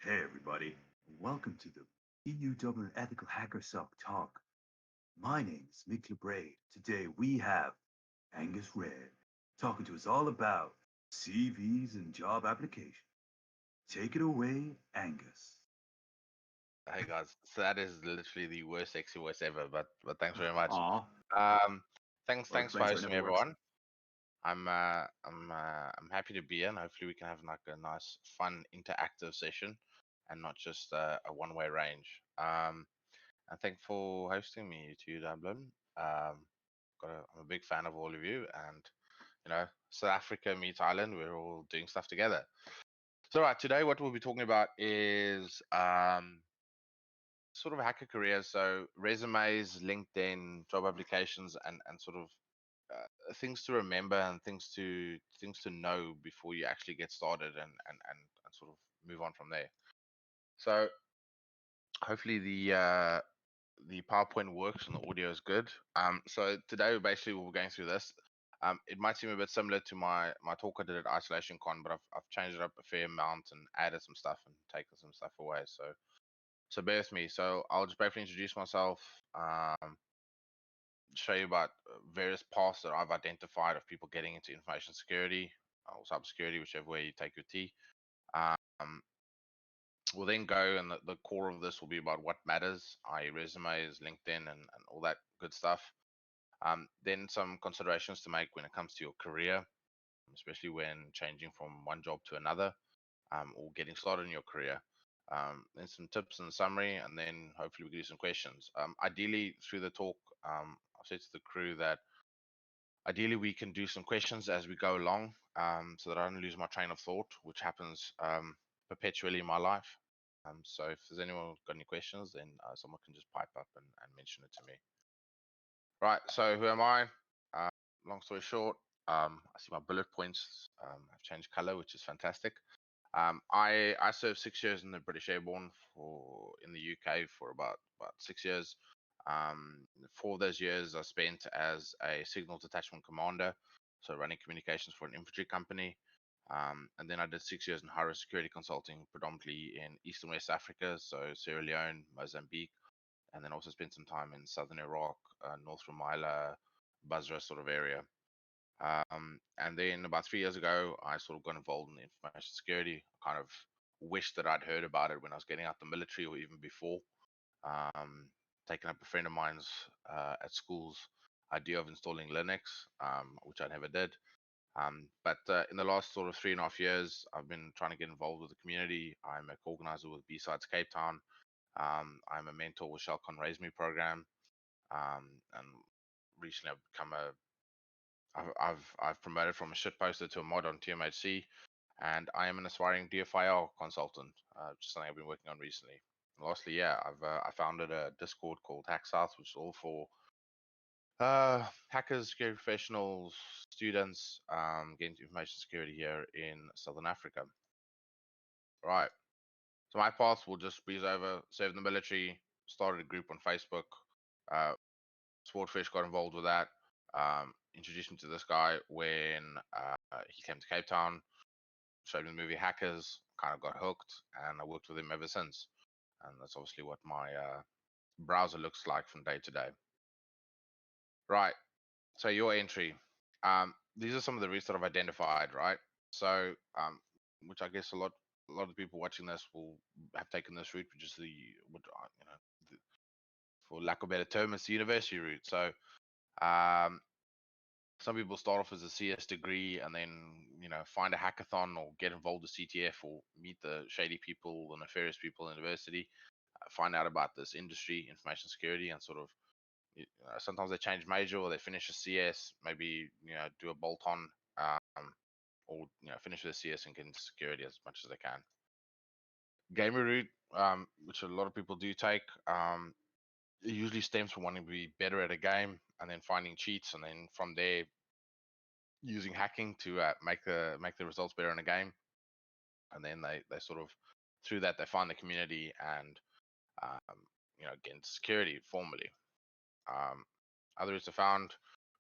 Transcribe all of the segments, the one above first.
Hey everybody, welcome to the TUDublin Ethical Hacker Suck Talk. My name is Mick LeBraid. Today we have AngusRed talking to us all about CVs and job application. Take it away, Angus. Hey guys, so that is literally the worst sexy voice ever, but thanks very much. Aw, Um, well, thanks for brainstorm hosting me, never works. everyone. I'm happy to be here, and hopefully we can have like a nice, fun, interactive session, and not just a one-way range. And thank for hosting me to Dublin. I'm a big fan of all of you, and South Africa meets Ireland. We're all doing stuff together. So right, today what we'll be talking about is sort of hacker careers, so resumes, LinkedIn, job applications, and sort of things to remember and things to know before you actually get started and sort of move on from there. So hopefully the PowerPoint works and the audio is good. So today basically we're going through this. It might seem a bit similar to my talk I did at Isolation Con, but I've changed it up a fair amount and added some stuff and taken some stuff away. So bear with me. So I'll just briefly introduce myself, show you about various paths that I've identified of people getting into information security or cybersecurity, whichever way you take your T. Um, we'll then go, and the core of this will be about what matters, i.e., resumes, LinkedIn, and all that good stuff. Then some considerations to make when it comes to your career, especially when changing from one job to another, or getting started in your career. Then some tips and summary, and then hopefully we can do some questions. Ideally, through the talk, I've said to the crew that ideally we can do some questions as we go along, so that I don't lose my train of thought, which happens perpetually in my life. So if there's anyone got any questions, then someone can just pipe up and mention it to me. Right, so who am I? Uh, Long story short, I see my bullet points have changed color, which is fantastic. I served 6 years in the British Airborne in the UK for about 6 years. 4 of those years I spent as a signal detachment commander, so running communications for an infantry company. And then I did 6 years in high risk security consulting, predominantly in East and West Africa, so Sierra Leone, Mozambique, and then also spent some time in southern Iraq, North Rumaila, Basra sort of area. And then about 3 years ago, I sort of got involved in information security. I kind of wished that I'd heard about it when I was getting out the military or even before. Um, Taking up a friend of mine's at school's idea of installing Linux, which I never did. But in the last sort of 3.5 years, I've been trying to get involved with the community. I'm a co-organizer with B-Sides Cape Town. I'm a mentor with Shellcon Raise Me program. And recently I've promoted from a shit poster to a mod on TMHC, and I am an aspiring DFIR consultant, which is something I've been working on recently. And lastly, yeah, I founded a Discord called Hack South, which is all for hackers, security professionals, students, getting into information security here in Southern Africa. Right. So my path will just breeze over. Served in the military, started a group on Facebook. Uh, Swordfish got involved with that. Introduced me to this guy when he came to Cape Town. Showed me the movie Hackers. Kind of got hooked, and I worked with him ever since. And that's obviously what my browser looks like from day to day. Right. So your entry. These are some of the routes that I've identified. Right. So, which I guess a lot of people watching this will have taken this route, which is the, for lack of a better term, it's the university route. So, um, some people start off as a CS degree and then find a hackathon or get involved with CTF or meet the shady people, the nefarious people in university, find out about this industry, information security, and sort of sometimes they change major or they finish a CS, maybe do a bolt on, or finish with a CS and get into security as much as they can. Gamer route, which a lot of people do take, it usually stems from wanting to be better at a game and then finding cheats, and then from there using hacking to make the results better in a game, and then they sort of through that they find the community and um, get into security formally. Um, Others are found,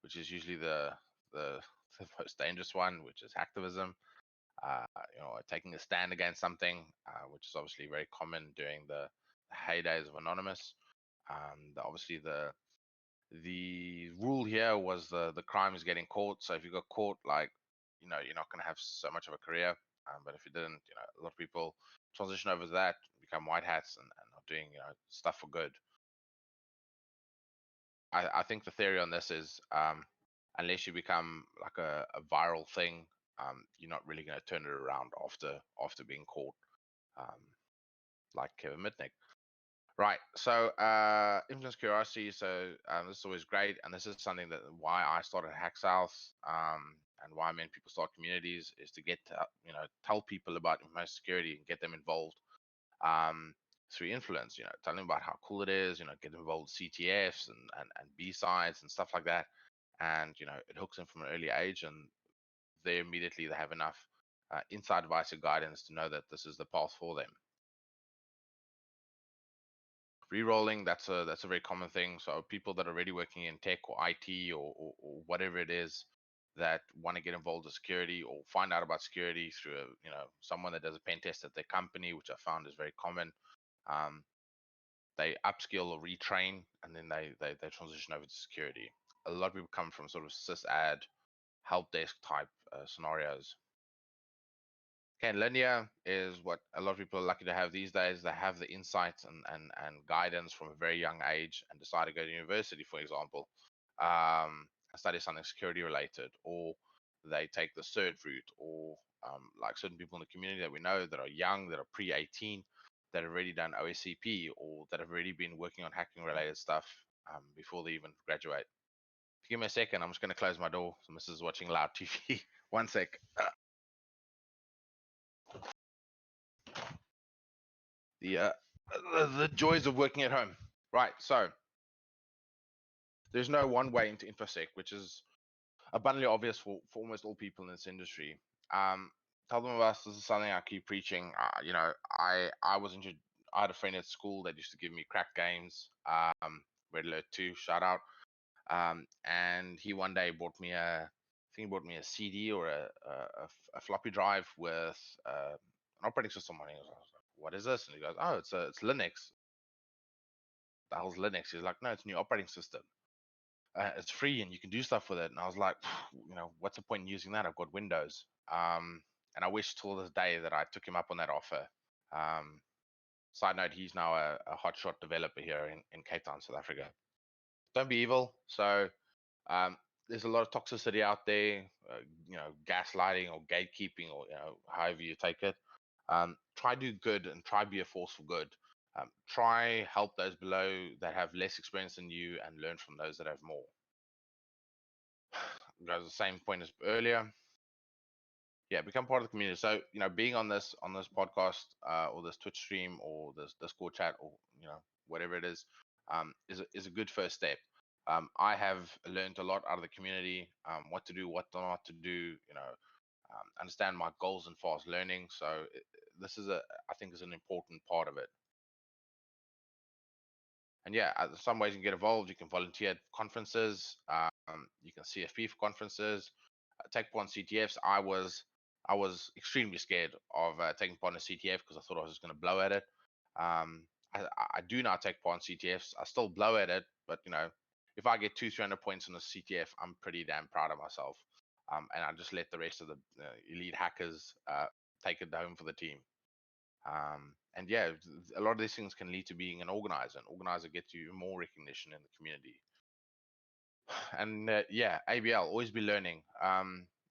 which is usually the the most dangerous one, which is hacktivism. taking a stand against something, which is obviously very common during the heydays of Anonymous. Obviously, the rule here was the crime is getting caught. So if you got caught, like, you're not going to have so much of a career. But if you didn't, a lot of people transition over to that, become white hats, and are doing stuff for good. I think the theory on this is, unless you become like a viral thing, you're not really going to turn it around after being caught, um, like Kevin Mitnick. Right. So influence curiosity. So this is always great, and this is something that why I started Hack South, and why many people start communities is to get to, tell people about information security and get them involved. Um, Through influence, tell them about how cool it is, get involved with CTFs and B-sides and stuff like that. And, it hooks them from an early age, and they have enough inside advice and guidance to know that this is the path for them. Rerolling, that's a very common thing. So people that are already working in tech or IT or whatever it is, that want to get involved in security or find out about security through someone that does a pen test at their company, which I found is very common. They upskill or retrain, and then they transition over to security. A lot of people come from sort of sysad help desk type scenarios. Okay, and linear is what a lot of people are lucky to have these days. They have the insights and guidance from a very young age and decide to go to university, for example, and study something security related, or they take the cert route, or like certain people in the community that we know that are young, that are pre-18, that have already done OSCP, or that have already been working on hacking related stuff before they even graduate. Give me a second. I'm just going to close my door. So Mrs. is watching loud TV. One sec. The joys of working at home. Right. So there's no one way into InfoSec, which is abundantly obvious for almost all people in this industry. Tell them about us. This is something I keep preaching. I had a friend at school that used to give me crack games. Red Alert 2, shout out. And he one day bought me I think he bought me a CD or a floppy drive with an operating system on it. I was like, what is this? And he goes, oh, it's Linux. The hell's Linux? He's like, no, it's a new operating system. It's free and you can do stuff with it. And I was like, what's the point in using that? I've got Windows. And I wish till this day that I took him up on that offer. Side note, he's now a hotshot developer here in Cape Town, South Africa. Don't be evil. So there's a lot of toxicity out there, gaslighting or gatekeeping, or however you take it. Try do good and try be a force for good. Try help those below that have less experience than you and learn from those that have more. Goes the same point as earlier. Yeah, become part of the community. So being on this podcast or this Twitch stream or this Discord chat or whatever it is a good first step. I have learned a lot out of the community, what to do, what not to do, understand my goals and fast learning. So this is I think is an important part of it. And yeah, some ways you can get involved. You can volunteer at conferences. You can CFP for conferences. Take part in CTFs. I was extremely scared of taking part in a CTF because I thought I was just going to blow at it. I do now take part in CTFs. I still blow at it, but if I get 200-300 points on a CTF, I'm pretty damn proud of myself. And I just let the rest of the elite hackers take it home for the team. And yeah, a lot of these things can lead to being an organizer. An organizer gets you more recognition in the community. And yeah, ABL, always be learning.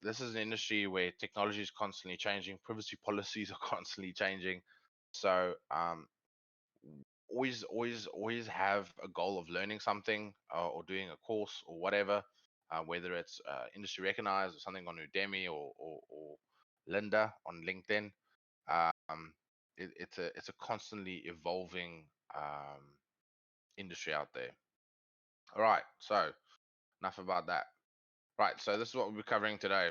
This is an industry where technology is constantly changing, privacy policies are constantly changing. So always have a goal of learning something or doing a course or whatever, whether it's industry recognized or something on Udemy or Linda on LinkedIn. It's a constantly evolving industry out there. All right, so enough about that. Right, so this is what we'll be covering today.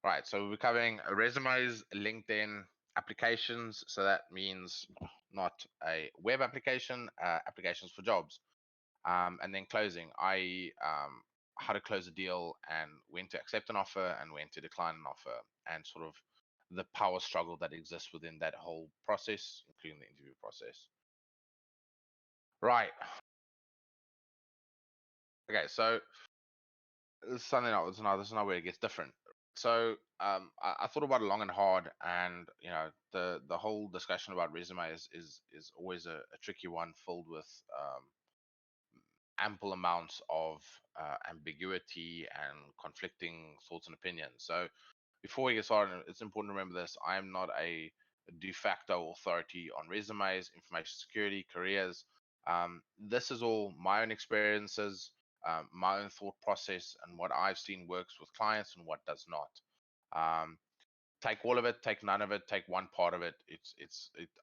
Right, so we'll be covering resumes, LinkedIn, applications. So that means not a web application, applications for jobs. And then closing, how to close a deal and when to accept an offer and when to decline an offer, and sort of the power struggle that exists within that whole process, including the interview process. Right. Okay, so this is something else. This is now where it gets different. So I thought about it long and hard, and the whole discussion about resume is always a tricky one, filled with ample amounts of ambiguity and conflicting thoughts and opinions. So before we get started, it's important to remember this: I am not a de facto authority on resumes, information security, careers. This is all my own experiences, my own thought process, and what I've seen works with clients and what does not. Take all of it, take none of it, take one part of it.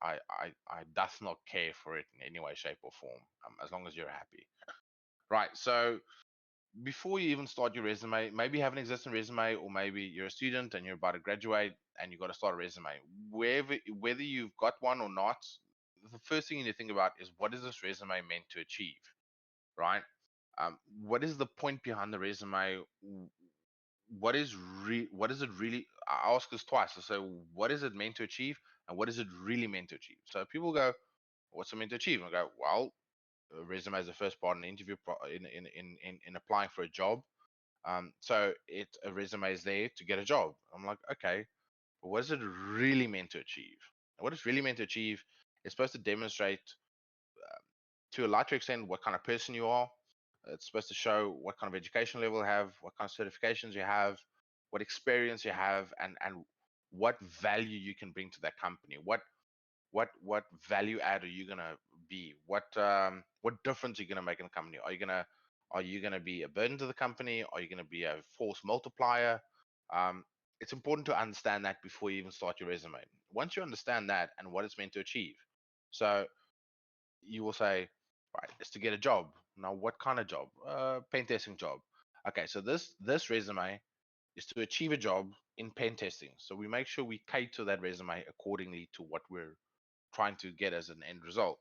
I doth not care for it in any way, shape, or form, as long as you're happy. Right. So before you even start your resume, maybe you have an existing resume, or maybe you're a student and you're about to graduate and you got to start a resume. Whether you've got one or not, the first thing you need to think about is, what is this resume meant to achieve, right? What is the point behind the resume? What is it really? I ask this twice. I say, what is it meant to achieve, and what is it really meant to achieve? So people go, what's it meant to achieve? And I go, well, a resume is the first part in the interview in applying for a job. So a resume is there to get a job. I'm like, okay, but what is it really meant to achieve? And what it's really meant to achieve is supposed to demonstrate, to a larger extent, what kind of person you are. It's supposed to show what kind of education level you have, what kind of certifications you have, what experience you have, and what value you can bring to that company. What value add are you gonna be? What difference are you gonna make in the company? Are you gonna be a burden to the company? Are you gonna be a force multiplier? Um, it's important to understand that before you even start your resume. Once you understand that and what it's meant to achieve, so you will say, right, it's to get a job. Now, what kind of job? Pen testing job. Okay, so this resume is to achieve a job in pen testing. So we make sure we cater that resume accordingly to what we're trying to get as an end result.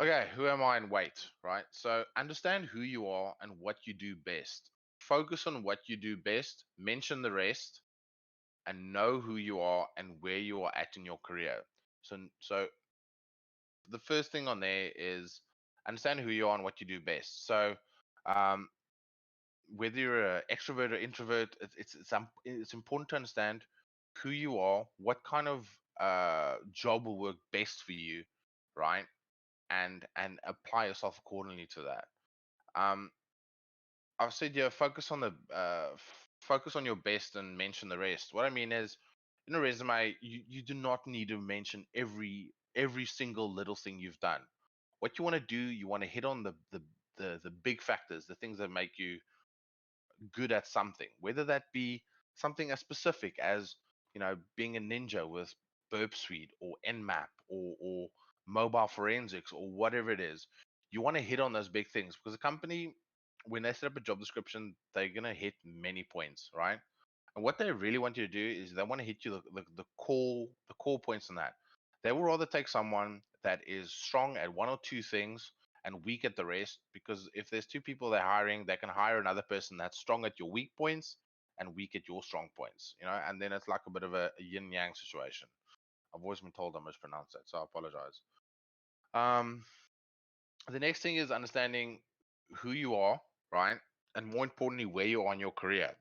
Okay, who am I and wait, right? So understand who you are and what you do best. Focus on what you do best, mention the rest, and know who you are and where you are at in your career. So the first thing on there is understand who you are and what you do best. So um, whether you're an extrovert or introvert, it's important to understand who you are, what kind of job will work best for you, right? And apply yourself accordingly to that. Um, I've said, yeah, focus on your best and mention the rest. What I mean is, in a resume, you do not need to mention every single little thing you've done. What you want to do, you want to hit on the big factors, the things that make you good at something, whether that be something as specific as, being a ninja with Burp Suite or Nmap or mobile forensics or whatever it is. You want to hit on those big things, because a company, when they set up a job description, they're gonna hit many points, right? And what they really want you to do is they want to hit you the core points on that. They will rather take someone that is strong at one or two things and weak at the rest, because if there's two people they're hiring, they can hire another person that's strong at your weak points and weak at your strong points, and then it's like a bit of a yin yang situation. I've always been told I mispronounce that, so I apologize. Um, the next thing is understanding who you are, right? And more importantly, where you are in your career.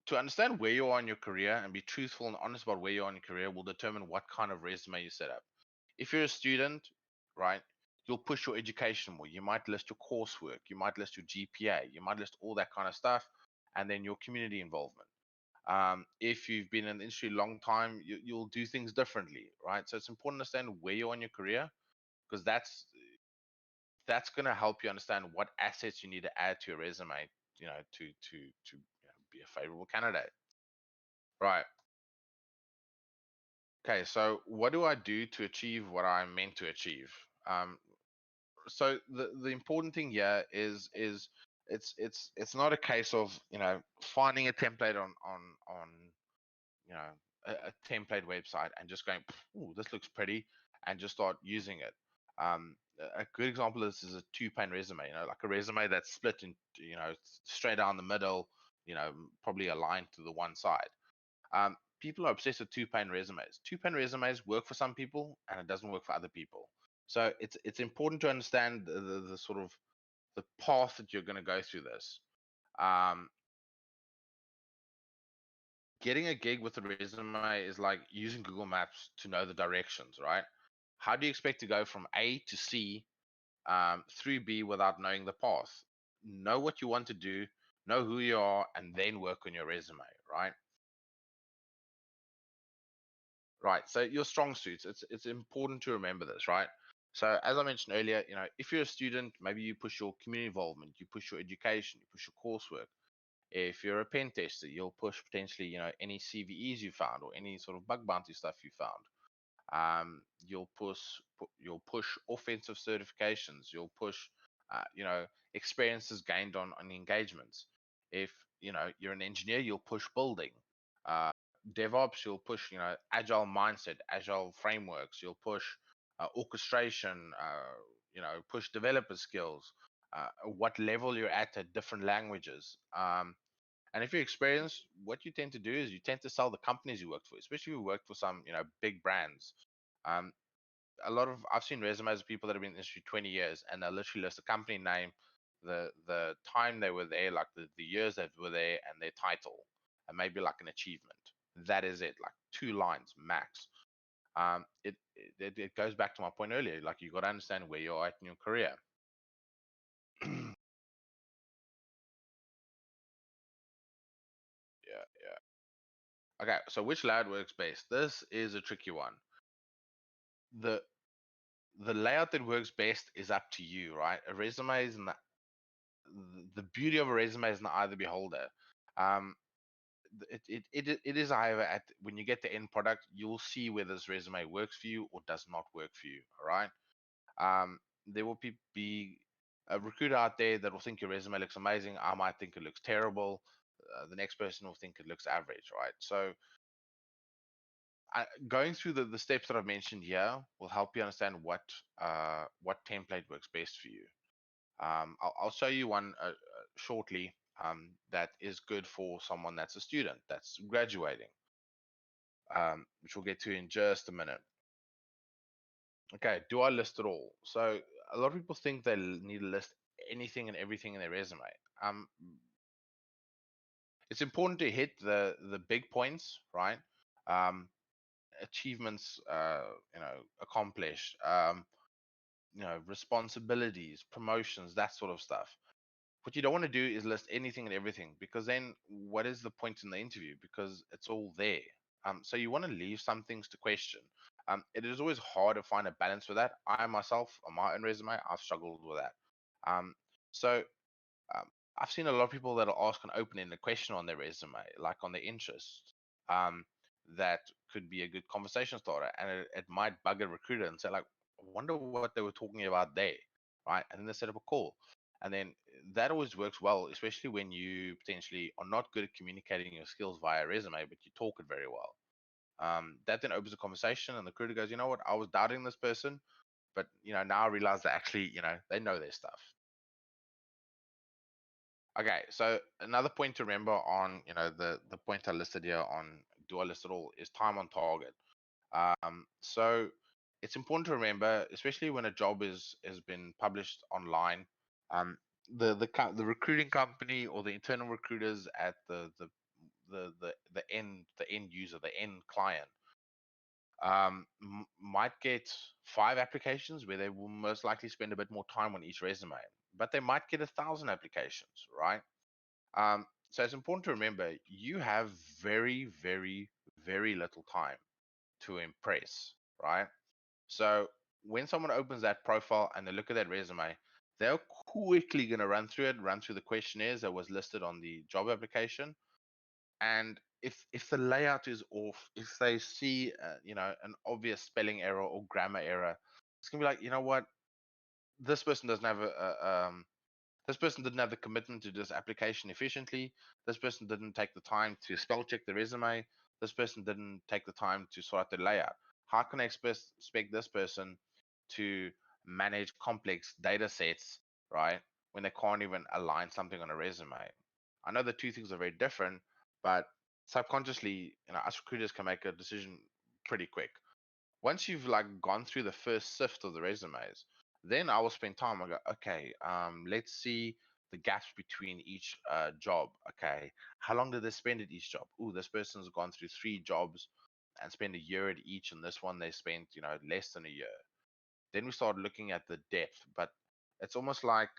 To understand where you are in your career and be truthful and honest about where you are in your career will determine what kind of resume you set up. If you're a student, right, you'll push your education more. You might list your coursework, you might list your GPA, you might list all that kind of stuff, and then your community involvement. If you've been in the industry a long time, you'll do things differently, right? So it's important to understand where you're in your career, because that's going to help you understand what assets you need to add to your resume, to be a favorable candidate. Right. Okay. So what do I do to achieve what I'm meant to achieve? So the important thing here is it's not a case of finding a template on you know a template website and just going, oh, this looks pretty, and just start using it. A good example of this is a two-pane resume. Like a resume that's split in, straight down the middle. Probably aligned to the one side. People are obsessed with two-pane resumes. Two-pane resumes work for some people, and it doesn't work for other people. So it's important to understand the sort of the path that you're going to go through this. Getting a gig with a resume is like using Google Maps to know the directions, right? How do you expect to go from A to C through B without knowing the path? Know what you want to do, know who you are, and then work on your resume, right? Right. So your strong suits, it's important to remember this, right? So as I mentioned earlier, if you're a student, maybe you push your community involvement, you push your education, you push your coursework. If you're a pen tester, you'll push potentially, any CVEs you found or any sort of bug bounty stuff you found. You'll push offensive certifications. You'll push, experiences gained on engagements. If you're an engineer, you'll push building. Uh, DevOps, you'll push agile mindset, agile frameworks. You'll push orchestration. Push developer skills. What level you're at different languages. And if you're experienced, what you tend to do is you tend to sell the companies you worked for, especially if you worked for some, big brands. Um, I've seen resumes of people that have been in the industry 20 years, and they'll literally list the company name, the time they were there, like the years they were there, and their title, and maybe like an achievement. That is it, like 2 lines max. It goes back to my point earlier. Like you got to understand where you're at in your career. Yeah, yeah. Okay, so which layout works best? This is a tricky one. The the layout that works best is up to you, right? A resume is not the beauty of a resume is in the eye of the beholder. Um, it is, however, at when you get the end product, you'll see whether this resume works for you or does not work for you. All right. There will be a recruiter out there that will think your resume looks amazing. I might think it looks terrible. The next person will think it looks average, right? So going through the steps that I've mentioned here will help you understand what template works best for you. I'll show you one shortly that is good for someone that's a student that's graduating, which we'll get to in just a minute. Okay, do I list it all? So a lot of people think they need to list anything and everything in their resume. It's important to hit the big points, right? Um, Achievements, accomplished, responsibilities, promotions, that sort of stuff. What you don't want to do is list anything and everything, because then what is the point in the interview? Because it's all there. So you want to leave some things to question. It is always hard to find a balance with that. I myself, on my own resume, I've struggled with that. So um, I've seen a lot of people that will ask an open-ended question on their resume, like on their interests. Um, that could be a good conversation starter, and it might bug a recruiter and say, like, I wonder what they were talking about there, right? And then they set up a call, and then that always works well, especially when you potentially are not good at communicating your skills via resume, but you talk it very well. That then opens a conversation, and the recruiter goes, you know what, I was doubting this person, but now I realize that actually, they know their stuff. Okay, so another point to remember on, the point I listed here on do I list it all is time on target. So it's important to remember, especially when a job has been published online, um, the recruiting company or the internal recruiters at the end user, the end client, might get 5 applications where they will most likely spend a bit more time on each resume, but they might get 1,000 applications, right? So it's important to remember you have very, very, very little time to impress, right? So when someone opens that profile and they look at that resume, they're quickly going to run through it, run through the questionnaires that was listed on the job application. And if the layout is off, if they see an obvious spelling error or grammar error, it's gonna be like, you know what, this person doesn't have this person didn't have the commitment to this application efficiently. This person didn't take the time to spell check the resume. This person didn't take the time to sort out the layout. How can I expect this person to manage complex data sets, right? When they can't even align something on a resume. I know the two things are very different, but subconsciously, us recruiters can make a decision pretty quick. Once you've like gone through the first sift of the resumes, then I will spend time. I go, okay, let's see the gaps between each job. Okay, how long did they spend at each job? Ooh, this person's gone through 3 jobs and spent a year at each, and this one they spent, less than a year. Then we start looking at the depth, but it's almost like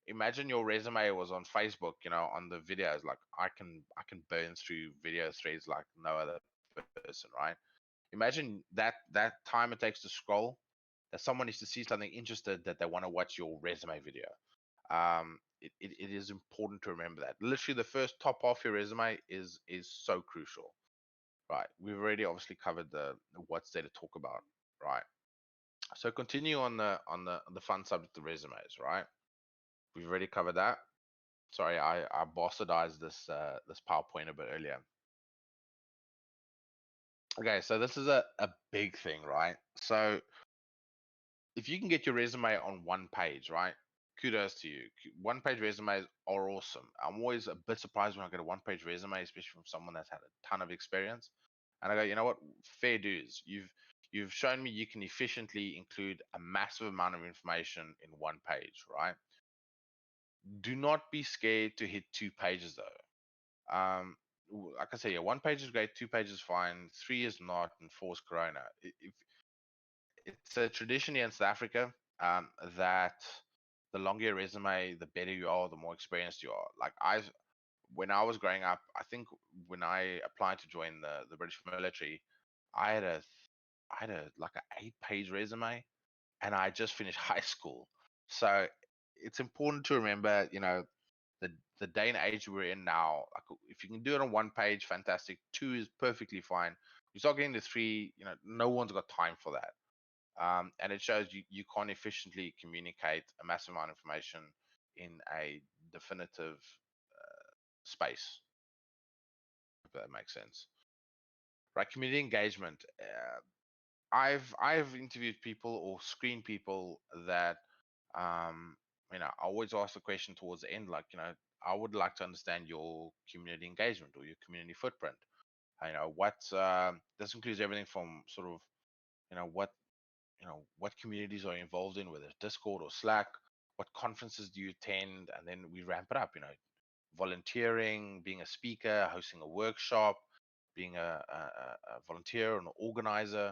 imagine your resume was on Facebook, on the videos. Like I can burn through video threads like no other person, right? Imagine that time it takes to scroll, that someone needs to see something interested that they want to watch your resume video. It is important to remember that. Literally, the first top half your resume is so crucial, right? We've already obviously covered the what's there to talk about, right? So continue on the fun subject of resumes, right? We've already covered that. Sorry, I bastardized this PowerPoint a bit earlier. Okay, so this is a big thing, right? So if you can get your resume on one page, right? Kudos to you. One page resumes are awesome. I'm always a bit surprised when I get a one page resume, especially from someone that's had a ton of experience. And I go, you know what? Fair dues. You've shown me you can efficiently include a massive amount of information in one page, right? Do not be scared to hit 2 pages though. Like I say, yeah, one page is great, 2 pages is fine, three is not, and four is Corona. If it's a tradition here in South Africa, that the longer your resume, the better you are, the more experienced you are. Like when I was growing up, I think when I applied to join the British military, I had a like an 8 page resume, and I just finished high school. So it's important to remember, the the day and age we're in now. Like if you can do it on one page, fantastic. Two is perfectly fine. You start getting to three, no one's got time for that. And it shows you can't efficiently communicate a massive amount of information in a definitive space, if that makes sense. Right, community engagement. I've interviewed people or screened people that I always ask the question towards the end, like, I would like to understand your community engagement or your community footprint. What this includes everything from sort of, what what communities are you involved in, whether it's Discord or Slack, what conferences do you attend, and then we ramp it up, volunteering, being a speaker, hosting a workshop, being a volunteer, an organizer,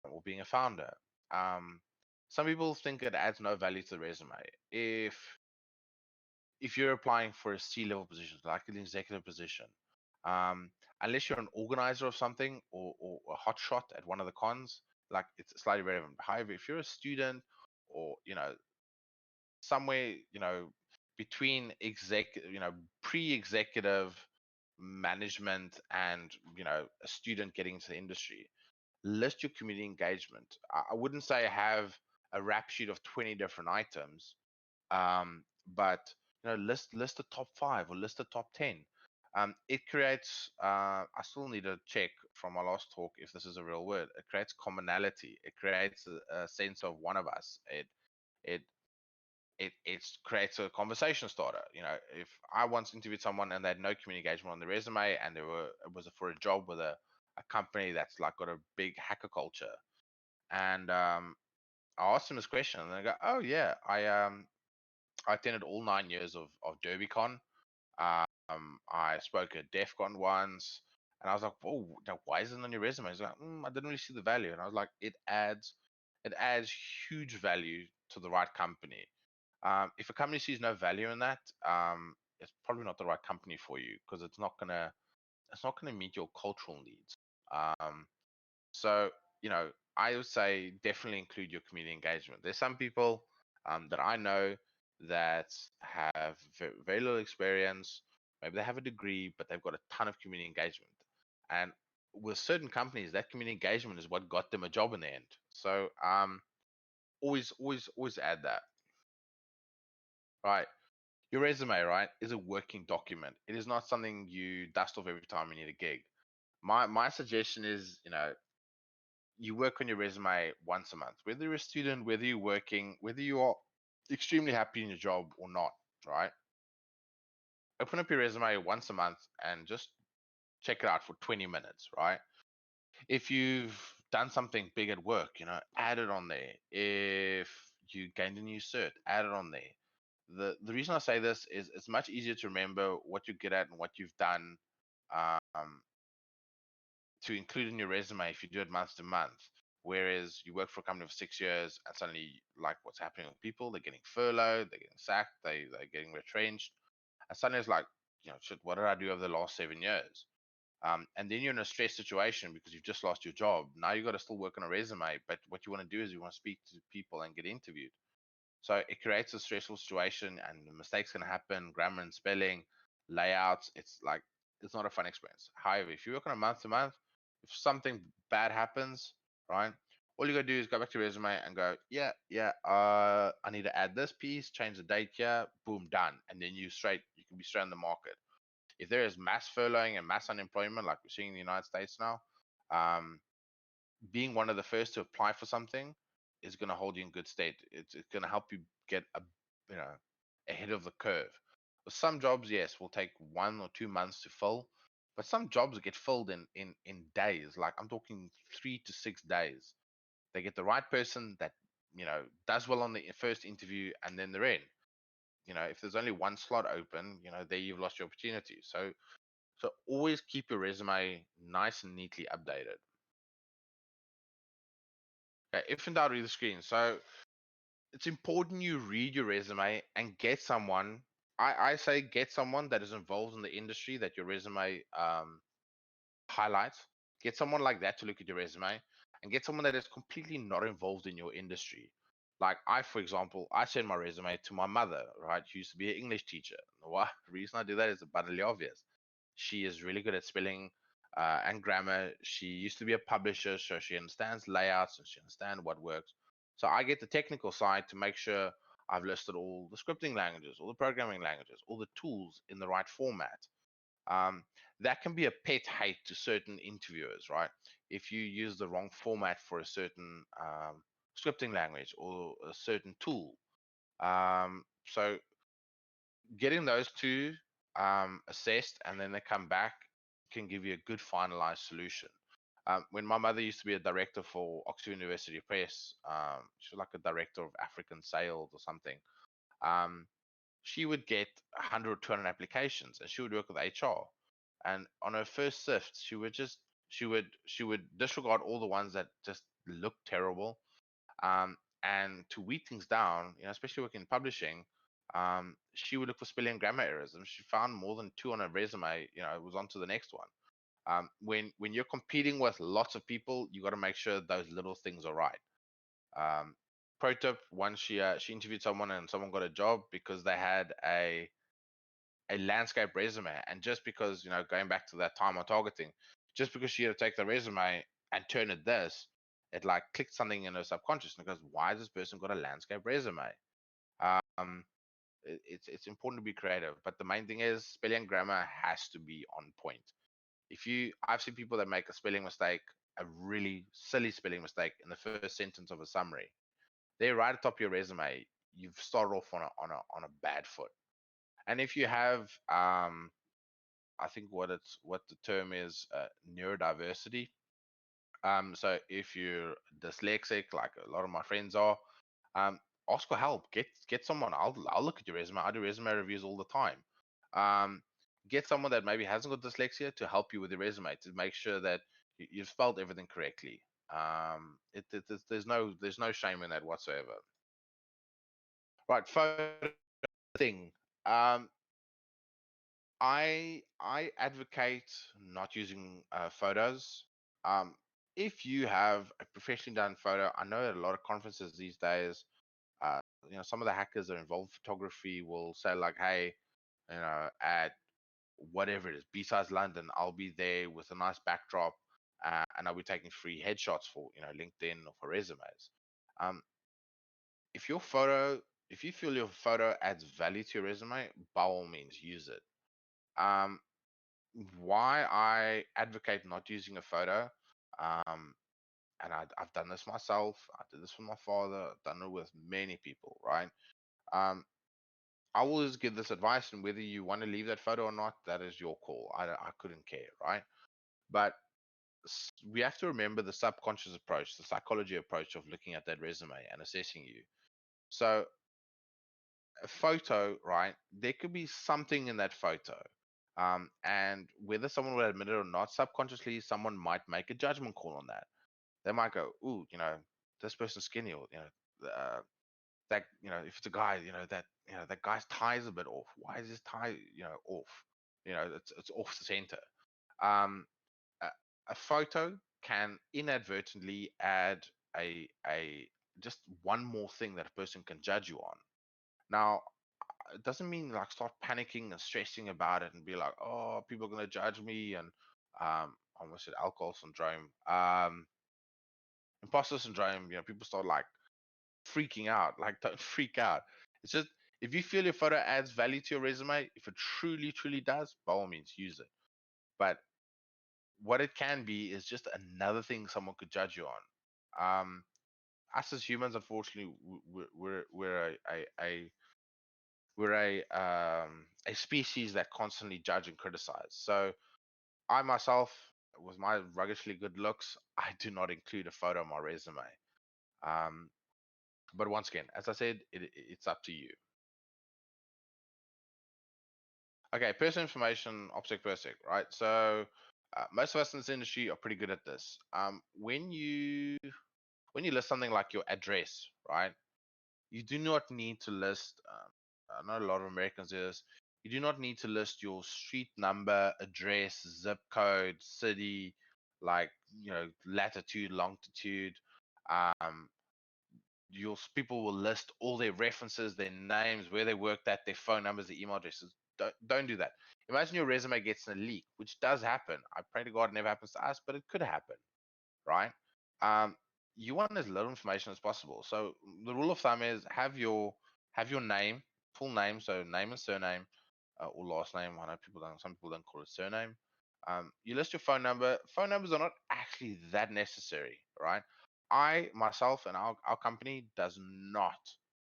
or being a founder. Um, some people think it adds no value to the resume. If you're applying for a C-level position, like an executive position, um, unless you're an organizer of something or a hot shot at one of the cons, like it's slightly relevant. However, if you're a student or somewhere between pre-executive management and a student getting into the industry, list your community engagement. I wouldn't say have a rap sheet of 20 different items, but list the top 5 or list the top 10. It creates I still need to check from our last talk if this is a real word. It creates commonality. It creates a sense of one of us. It it creates a conversation starter. If I once interviewed someone and they had no community engagement on the resume, and it was for a job with a company that's like got a big hacker culture, and I asked them this question, and they go, "Oh yeah, I attended all 9 years of DerbyCon. I spoke at DEF CON once." And I was like, "Oh, now why isn't it on your resume?" He's like, "I didn't really see the value." And I was like, it adds huge value to the right company. If a company sees no value in that, it's probably not the right company for you, because it's not gonna meet your cultural needs. Um, so I would say definitely include your community engagement. There's some people that I know that have very little experience. Maybe they have a degree, but they've got a ton of community engagement. And with certain companies, that community engagement is what got them a job in the end. So always add that. Right. Your resume, right, is a working document. It is not something you dust off every time you need a gig. My suggestion is, you work on your resume once a month, whether you're a student, whether you're working, whether you are extremely happy in your job or not, right? Open up your resume once a month and just check it out for 20 minutes, right? If you've done something big at work, add it on there. If you gained a new cert, add it on there. The reason I say this is it's much easier to remember what you're good at and what you've done, um, to include in your resume if you do it month to month. Whereas you work for a company for 6 years and suddenly, like what's happening with people, they're getting furloughed, they're getting sacked, they're getting retrenched, and suddenly it's like, shit, what did I do over the last 7 years? And then you're in a stress situation because you've just lost your job. Now you got to still work on a resume, but what you want to do is you want to speak to people and get interviewed. So it creates a stressful situation, and mistakes can happen, grammar and spelling, layouts. It's like it's not a fun experience. However, if you work on a month to month, if something bad happens, right, all you gotta do is go back to your resume and go, I need to add this piece, change the date here, boom, done, and then you can be straight on the market. If there is mass furloughing and mass unemployment like we're seeing in the United States now, um, being one of the first to apply for something is going to hold you in good state. It's going to help you get you know ahead of the curve. Some jobs, yes, will take 1 or 2 months to fill, but some jobs get filled in days. Like I'm talking 3 to 6 days. They get the right person that does well on the first interview, and then they're in. If there's only one slot open, there you've lost your opportunity. So always keep your resume nice and neatly updated. Okay, if in doubt, read the screen. So it's important you read your resume and get someone. I say get someone that is involved in the industry that your resume highlights. Get someone like that to look at your resume, and get someone that is completely not involved in your industry. Like I, for example, I send my resume to my mother, right? She used to be an English teacher. The reason I do that is abundantly obvious. She is really good at spelling and grammar. She used to be a publisher, so she understands layouts and she understands what works. So I get the technical side to make sure I've listed all the scripting languages, all the programming languages, all the tools in the right format. Um, that can be a pet hate to certain interviewers, right? If you use the wrong format for a certain scripting language or a certain tool. So getting those two assessed and then they come back can give you a good finalized solution. When my mother used to be a director for Oxford University Press, she was like a director of African sales or something. Um, she would get 100 or 200 applications, and she would work with HR. And on her first sift, she would disregard all the ones that just looked terrible, and to weed things down, especially working in publishing, she would look for spelling and grammar errors, and she found more than two on her resume. It was on to the next one. When you're competing with lots of people, you got to make sure those little things are right. Um, Pro tip: once she interviewed someone and someone got a job because they had a landscape resume, and just because going back to that time on targeting, just because she had to take the resume and turn it this, it like clicked something in her subconscious and goes, why has this person got a landscape resume? um it's important to be creative, but the main thing is spelling and grammar has to be on point. I've seen people that make a spelling mistake, a really silly spelling mistake in the first sentence of a summary. They're right atop your resume. You've started off on a bad foot. And if you have I think what the term is, neurodiversity. So if you're dyslexic, like a lot of my friends are, um, ask for help. Get someone. I'll look at your resume. I do resume reviews all the time. Um, get someone that maybe hasn't got dyslexia to help you with your resume to make sure that you've spelled everything correctly. There's no shame in that whatsoever. Right, photo thing. Um, I advocate not using photos. Um, if you have a professionally done photo, I know at a lot of conferences these days, some of the hackers that are involved in photography will say like, hey, at whatever it is, besides London, I'll be there with a nice backdrop, and I'll be taking free headshots for LinkedIn or for resumes. Um, if your photo, if you feel your photo adds value to your resume, by all means use it. Um, why I advocate not using a photo. Um, and I've done this myself. I did this with my father. I've done it with many people, right? Um, I will always give this advice, and whether you want to leave that photo or not, that is your call. I couldn't care, right? But we have to remember the subconscious approach, the psychology approach of looking at that resume and assessing you. So a photo, right? There could be something in that photo. And whether someone will admit it or not, subconsciously, someone might make a judgment call on that. They might go, "Ooh, this person's skinny," or that if it's a guy, that guy's tie is a bit off. Why is his tie, off? It's off the center. Um, a, a photo can inadvertently add a just one more thing that a person can judge you on. Now, it doesn't mean like start panicking and stressing about it and be like, oh, people are gonna judge me, and I almost said alcohol syndrome, imposter syndrome. People start like freaking out. Like, don't freak out. It's just, if you feel your photo adds value to your resume, if it truly, truly does, by all means use it. But what it can be is just another thing someone could judge you on. Us as humans, unfortunately, we're a species that constantly judge and criticize. So I myself, with my ruggedly good looks, I do not include a photo on my resume. Um, but once again, as I said, it's up to you. Okay, personal information, object persic, right? So most of us in this industry are pretty good at this. When you list something like your address, right? You do not need to list. I know a lot of Americans do this. You do not need to list your street number, address, zip code, city, like latitude, longitude. Um, your people will list all their references, their names, where they worked at, their phone numbers, their email addresses. Don't do that. Imagine your resume gets in a leak, which does happen. I pray to God it never happens to us, but it could happen, right? Um, you want as little information as possible. So the rule of thumb is have your name, full name, so name and surname, or last name. I know some people don't call it surname. You list your phone number. Phone numbers are not actually that necessary, right? I myself and our company does not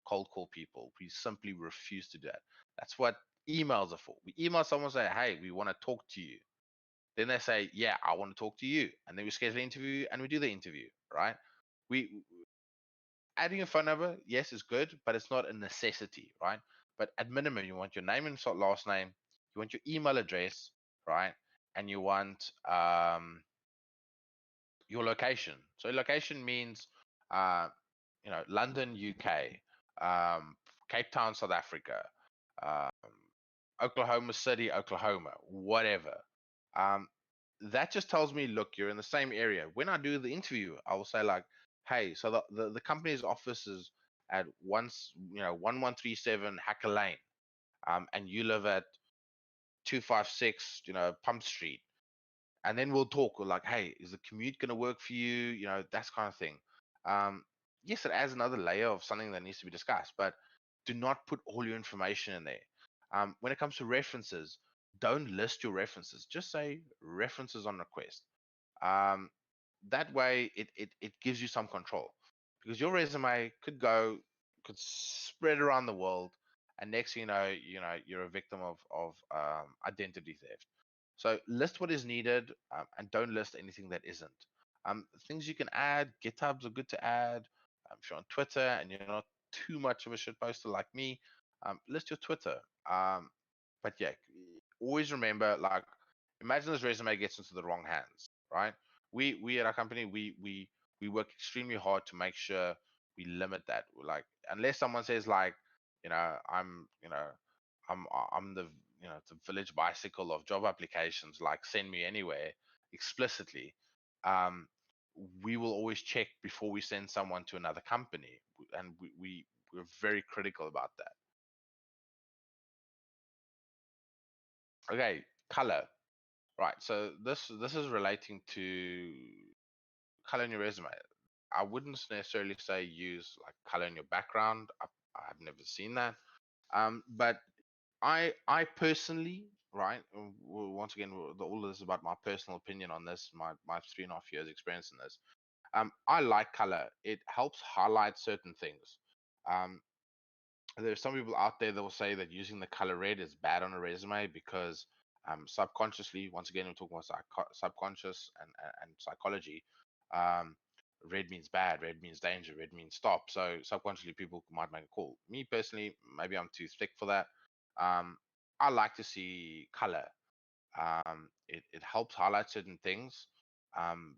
cold call people. We simply refuse to do that. That's what emails are for. We email someone, say, "Hey, we want to talk to you." Then they say, "Yeah, I want to talk to you," and then we schedule an interview and we do the interview, right? We Adding a phone number, yes, is good, but it's not a necessity, right? But at minimum, you want your name and last name, you want your email address, right? And you want your location. So location means, uh, London, UK, Cape Town, South Africa, um, Oklahoma City, Oklahoma, whatever. Um, that just tells me, look, you're in the same area. When I do the interview, I will say like, hey, so the company's office is at 1137 Hacker Lane, and you live at 256, Pump Street, and then we'll talk. We're like, hey, is the commute going to work for you? That kind of thing. Um, yes, it adds another layer of something that needs to be discussed, but do not put all your information in there. When it comes to references, don't list your references. Just say references on request. Um, that way, it gives you some control, because your resume could spread around the world, and next thing you're a victim of identity theft. So list what is needed, and don't list anything that isn't. Things you can add, GitHubs are good to add. If you're on Twitter and you're not too much of a shit poster like me, list your Twitter. But yeah, always remember, like, imagine this resume gets into the wrong hands, right? We at our company, we work extremely hard to make sure we limit that. Like, unless someone says like, you know, I'm the the village bicycle of job applications, like send me anywhere explicitly. Um, we will always check before we send someone to another company, and we're very critical about that. Okay, color. Right. So this is relating to color in your resume. I wouldn't necessarily say use like color in your background. I've never seen that. But I personally, right, once again, all of this is about my personal opinion on this, my 3.5 years experience in this. I like color. It helps highlight certain things. Um, there's some people out there that will say that using the color red is bad on a resume because subconsciously, once again, we're talking about subconscious and psychology. Um, red means bad, red means danger, red means stop. So subconsciously, people might make a call. Me personally, maybe I'm too thick for that. Um, I like to see color. It helps highlight certain things,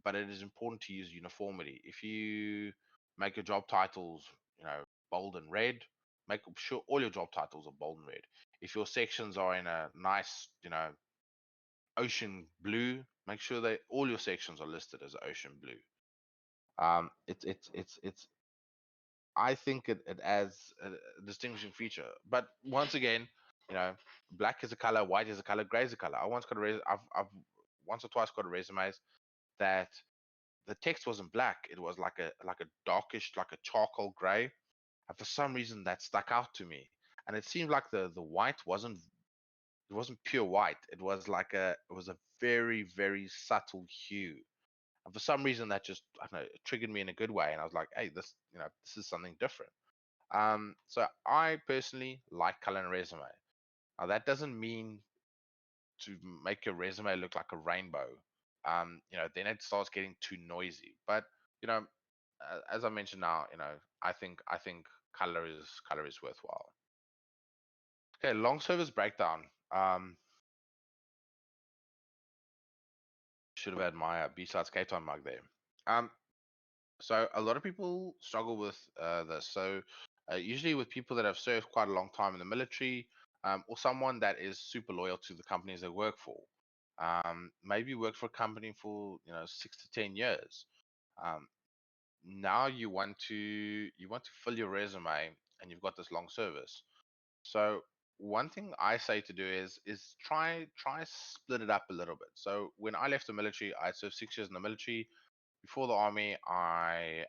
but it is important to use uniformity. If you make your job titles, bold and red, make sure all your job titles are bold and red. If your sections are in a nice, ocean blue, make sure that all your sections are listed as ocean blue. It's I think it adds a distinguishing feature. But once again, you know, black is a color, white is a color, gray is a color. I once got a I've once or twice got a resumes that the text wasn't black. It was like a darkish, like a charcoal gray. And for some reason that stuck out to me. And it seemed like the white wasn't pure white. It was a very, very subtle hue. And for some reason that just, I don't know, it triggered me in a good way. And I was like, hey, this is something different. So I personally like color and resume. Now that doesn't mean to make your resume look like a rainbow. Then it starts getting too noisy. But you know, as I mentioned now, I think color is worthwhile. Okay, long service breakdown. Should have had my B-sides Cape Town mug there. So a lot of people struggle with this. So usually with people that have served quite a long time in the military, or someone that is super loyal to the companies they work for. Maybe work for a company for 6 to 10 years. Um, Now you want to fill your resume, and you've got this long service. So one thing I say to do is try split it up a little bit. So when I left the military, I served 6 years in the military. Before the army, I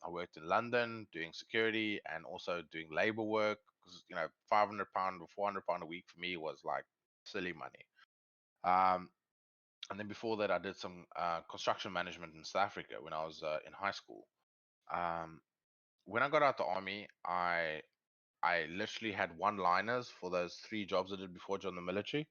worked in London doing security and also doing labor work because £500 or £400 a week for me was like silly money. Um, and then before that, I did some construction management in South Africa when I was in high school. Um, when I got out the army, I literally had one-liners for those 3 jobs I did before I joined the military,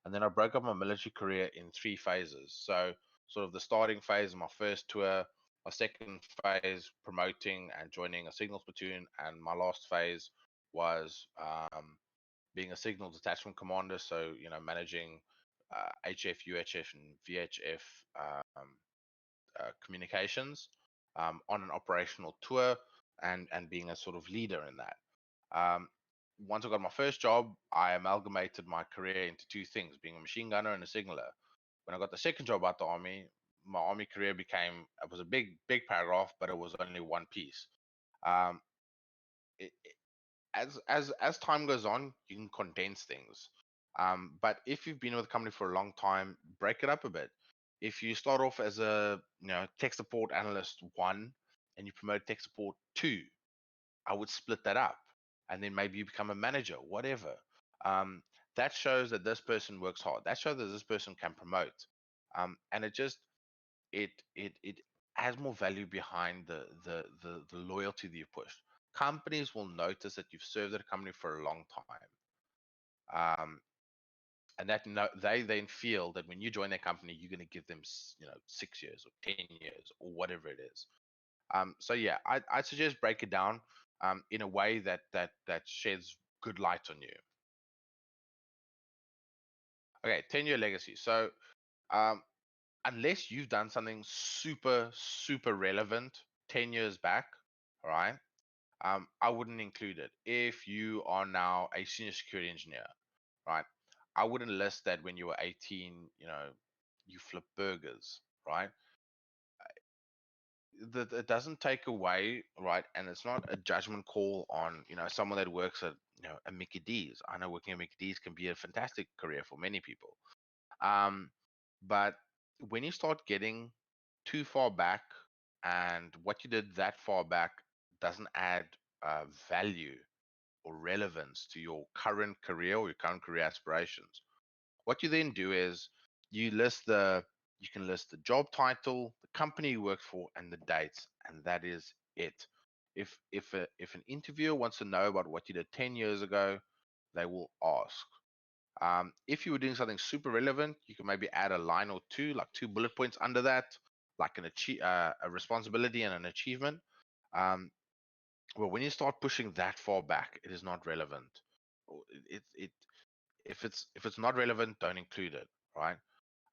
and then I broke up my military career in 3 phases. So, sort of the starting phase, my first tour, my second phase, promoting and joining a signals platoon, and my last phase was being a signal detachment commander. So, managing HF, UHF, and VHF communications on an operational tour, and being a sort of leader in that. Um, Once I got my first job, I amalgamated my career into 2 things, being a machine gunner and a signaler. When I got the second job out the army, my army career it was a big, big paragraph, but it was only one piece. Um, as time goes on, you can condense things. But if you've been with a company for a long time, break it up a bit. If you start off as a tech support analyst 1 and you promote tech support 2, I would split that up, and then maybe you become a manager, whatever. Um, that shows that this person works hard. That shows that this person can promote, and it has more value behind the loyalty that you push. Companies will notice that you've served at a company for a long time, and that they then feel that when you join their company, you're going to give them 6 years or 10 years or whatever it is. So yeah, I suggest break it down in a way that sheds good light on you. Okay, 10-year legacy. So um, unless you've done something super super relevant 10 years back, all right, I wouldn't include it. If you are now a senior security engineer, right, I wouldn't list that when you were 18. You flip burgers, right? That it doesn't take away, right? And it's not a judgment call on someone that works at a Mickey D's. I know working at Mickey D's can be a fantastic career for many people. um but when you start getting too far back, and what you did that far back doesn't add value or relevance to your current career or your current career aspirations, what you then do is you list You can list the job title, the company you work for, and the dates, and that is it. If an interviewer wants to know about what you did 10 years ago, they will ask. If you were doing something super relevant, you can maybe add a line or two, like 2 bullet points under that, like a responsibility and an achievement. Well, when you start pushing that far back, it is not relevant. It if it's not relevant, don't include it, right?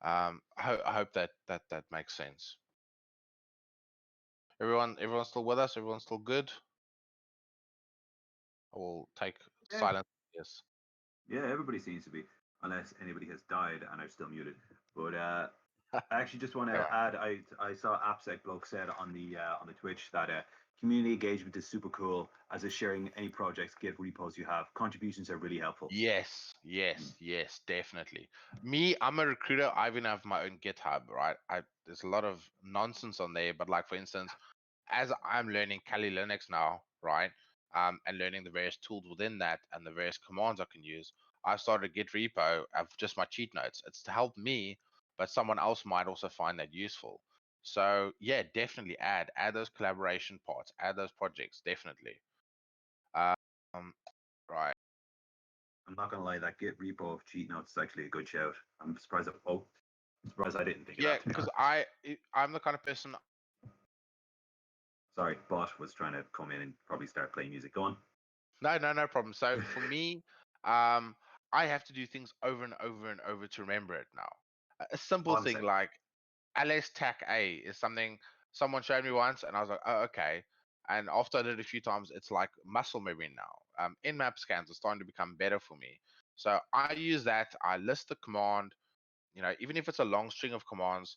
I hope that makes sense. Everyone's still with us. Everyone's still good. I will take Yeah. silence. Yes. Yeah, everybody seems to be, unless anybody has died and are still muted. But I actually just want to Anyway, add, I saw AppSec bloke said on the Twitch that community engagement is super cool, as is sharing any projects, Git repos you have. Contributions are really helpful. yes, yes, definitely. Me, I'm a recruiter. I even have my own GitHub, right? There's a lot of nonsense on there, but like for instance, as I'm learning Kali Linux now, right? And learning the various tools within that and the various commands I can use, I started a Git repo of just my cheat notes. It's to help me, but someone else might also find that useful. So yeah, definitely add those collaboration parts, add those projects, definitely. Um, right. I'm not gonna lie, that Git repo of cheat notes is actually a good shout. I'm surprised. I'm surprised I didn't think of Yeah, that. To be because honest. I'm the kind of person. Sorry, bot was trying to come in and probably start playing music. Go on. No problem. So for me, I have to do things over and over and over to remember it now. A simple I'm thing saying, like ls tac a is something someone showed me once, and I was like, oh, okay. And after I did it a few times, it's like muscle memory now. In-map scans are starting to become better for me. So I use that. I list the command. Even if it's a long string of commands,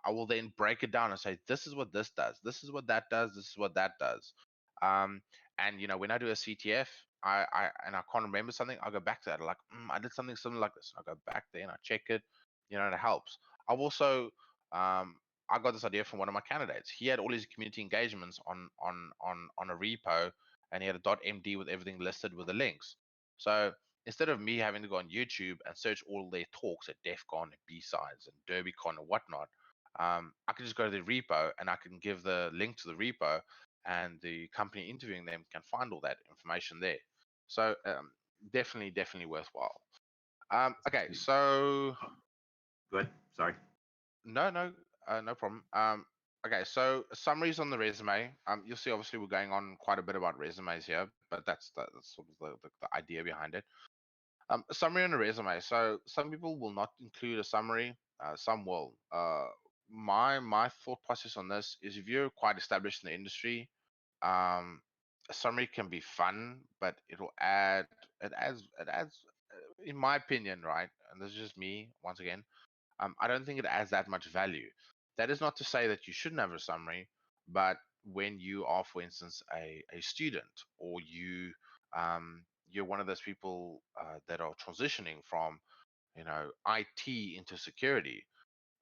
I will then break it down and say, this is what this does, this is what that does, this is what that does. Um, and when I do a CTF, I can't remember something, I'll go back to that. Like, I did something similar like this. And I'll go back there and I check it. It helps. I've also I got this idea from one of my candidates. He had all his community engagements on a repo, and he had a .md with everything listed with the links. So instead of me having to go on YouTube and search all their talks at DEF CON and B-Sides and DerbyCon and whatnot, I can just go to the repo and I can give the link to the repo, and the company interviewing them can find all that information there. So definitely worthwhile. Okay, so good. Sorry. no problem. Okay, so summaries on the resume. You'll see obviously we're going on quite a bit about resumes here, but that's sort of the idea behind it. A summary on a resume. So some people will not include a summary. Some will. My thought process on this is if you're quite established in the industry, um, a summary can be fun, but it adds, in my opinion, right? And this is just me once again. I don't think it adds that much value. That is not to say that you shouldn't have a summary, but when you are, for instance, a student, or you're one of those people that are transitioning from IT into security,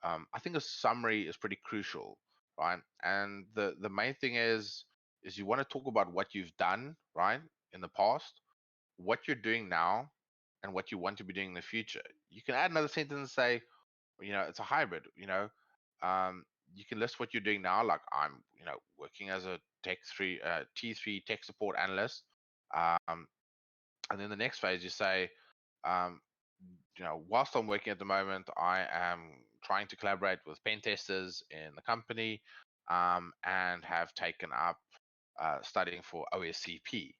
I think a summary is pretty crucial, right? And the main thing is you want to talk about what you've done, right, in the past, what you're doing now, and what you want to be doing in the future. You can add another sentence and say, it's a hybrid. You can list what you're doing now, like I'm working as a T3 tech support analyst. um, and then the next phase you say, um, whilst I'm working at the moment, I am trying to collaborate with pen testers in the company, and have taken up studying for OSCP.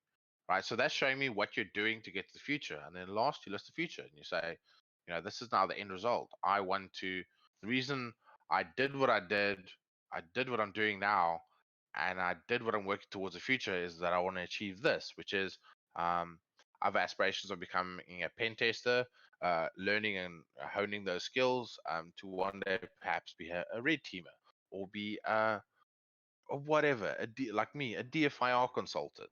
Right, so that's showing me what you're doing to get to the future. And then last, you list the future and you say, this is now the end result. The reason I did what I'm doing now, and I did what I'm working towards the future, is that I want to achieve this, which is, um, I have aspirations of becoming a pen tester, learning and honing those skills, to one day perhaps be a red teamer, or be or whatever, like me, a DFIR consultant.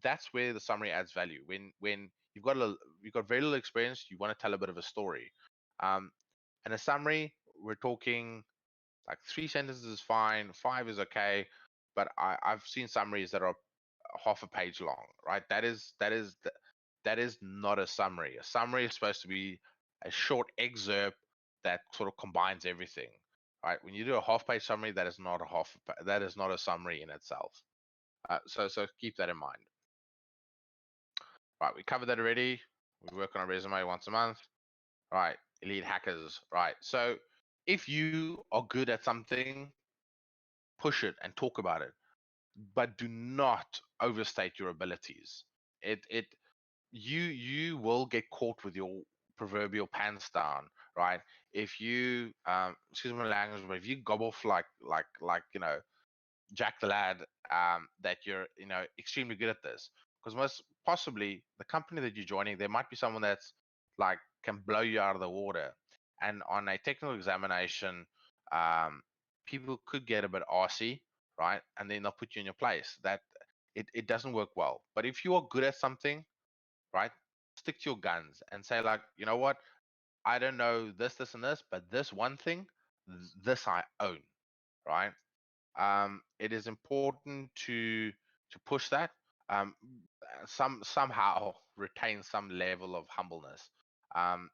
That's where the summary adds value. When you've got very little experience, you want to tell a bit of a story. Um, and a summary, we're talking like 3 sentences is fine, 5 is okay, but I've seen summaries that are half a page long, right? That is not a summary. A summary is supposed to be a short excerpt that sort of combines everything, right? When you do a half-page summary, that is not that is not a summary in itself. So keep that in mind. Right, we covered that already. We work on a resume once a month. Right, elite hackers. Right, so if you are good at something, push it and talk about it, but do not overstate your abilities. It you will get caught with your proverbial pants down, right? If you excuse my language, but if you gob off like Jack the Lad, that you're extremely good at this, because most possibly the company that you're joining, there might be someone that's like can blow you out of the water, and on a technical examination, people could get a bit arsey, right? And then they'll put you in your place. That it doesn't work well. But if you are good at something, right, stick to your guns and say, like, you know what, I don't know this and this, but this one thing, this I own, right? It is important to push that. Um, somehow retain some level of humbleness. Um,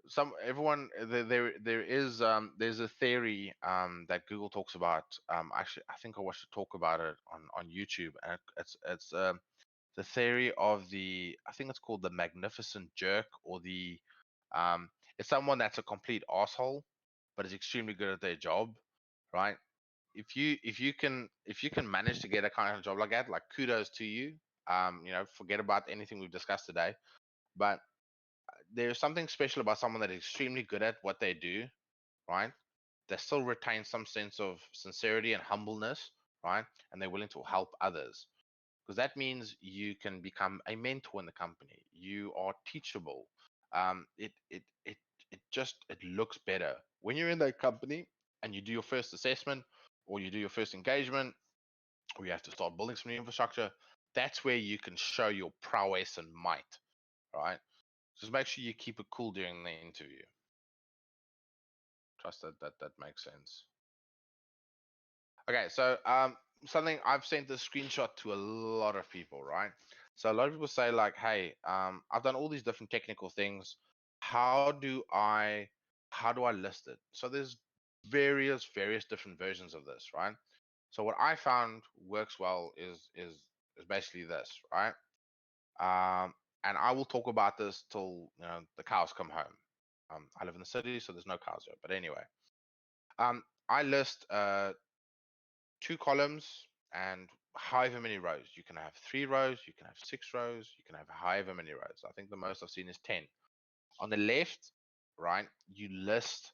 some everyone there is there's a theory that Google talks about. Actually, I think I watched a talk about it on YouTube, and it's the theory of I think it's called the magnificent jerk, or it's someone that's a complete asshole but is extremely good at their job, right? If you can manage to get a kind of job like that, like, kudos to you. Forget about anything we've discussed today, but there's something special about someone that is extremely good at what they do, right? They still retain some sense of sincerity and humbleness, right? And they're willing to help others, because that means you can become a mentor in the company. You are teachable. It looks better when you're in that company and you do your first assessment, or you do your first engagement, or you have to start building some new infrastructure. That's where you can show your prowess and might, right? Just make sure you keep it cool during the interview. Trust that makes sense. Okay, so something I've sent this screenshot to a lot of people, right? So a lot of people say, like, hey, I've done all these different technical things. How do I list it? So there's various different versions of this, right? So what I found works well is basically this, right? Um, and I will talk about this till the cows come home. I live in the city, so there's no cows here. But anyway, I list 2 columns and however many rows. You can have 3 rows, you can have 6 rows, you can have however many rows. I think the most I've seen is 10. On the left, right, you list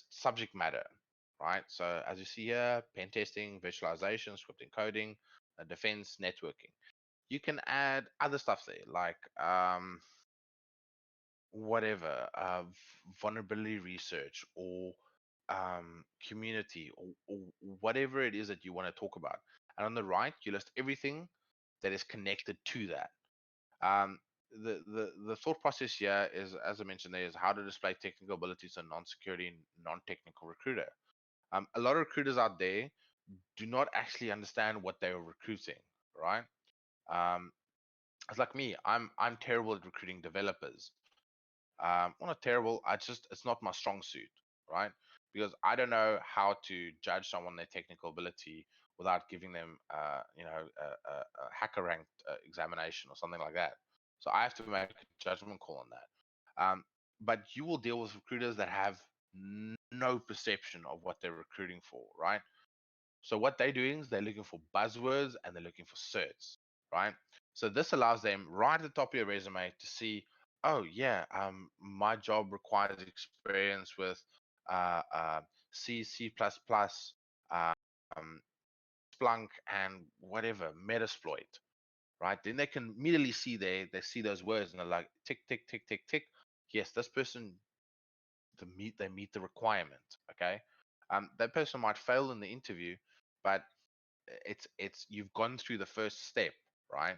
subject matter, right? So as you see here, pen testing, virtualization, scripting, coding, defense, networking. You can add other stuff there, like whatever, vulnerability research, or community, or whatever it is that you want to talk about. And on the right, you list everything that is connected to that. Um, the thought process here is, as I mentioned, there is how to display technical abilities to non-security and non-technical recruiter. A lot of recruiters out there do not actually understand what they are recruiting, right? Um, it's like me. I'm terrible at recruiting developers. Well, not terrible. It's not my strong suit, right? Because I don't know how to judge someone their technical ability without giving them, a hacker ranked examination or something like that. So I have to make a judgment call on that. But you will deal with recruiters that have no perception of what they're recruiting for, right? So what they're doing is they're looking for buzzwords and they're looking for certs, right? So this allows them right at the top of your resume to see, oh yeah, my job requires experience with C, C++, um, Splunk, and whatever, Metasploit, right? Then they can immediately see they see those words and they're like, tick, tick, tick, tick, tick. Yes, this person, they meet the requirement. Okay, that person might fail in the interview, but it's you've gone through the first step, right?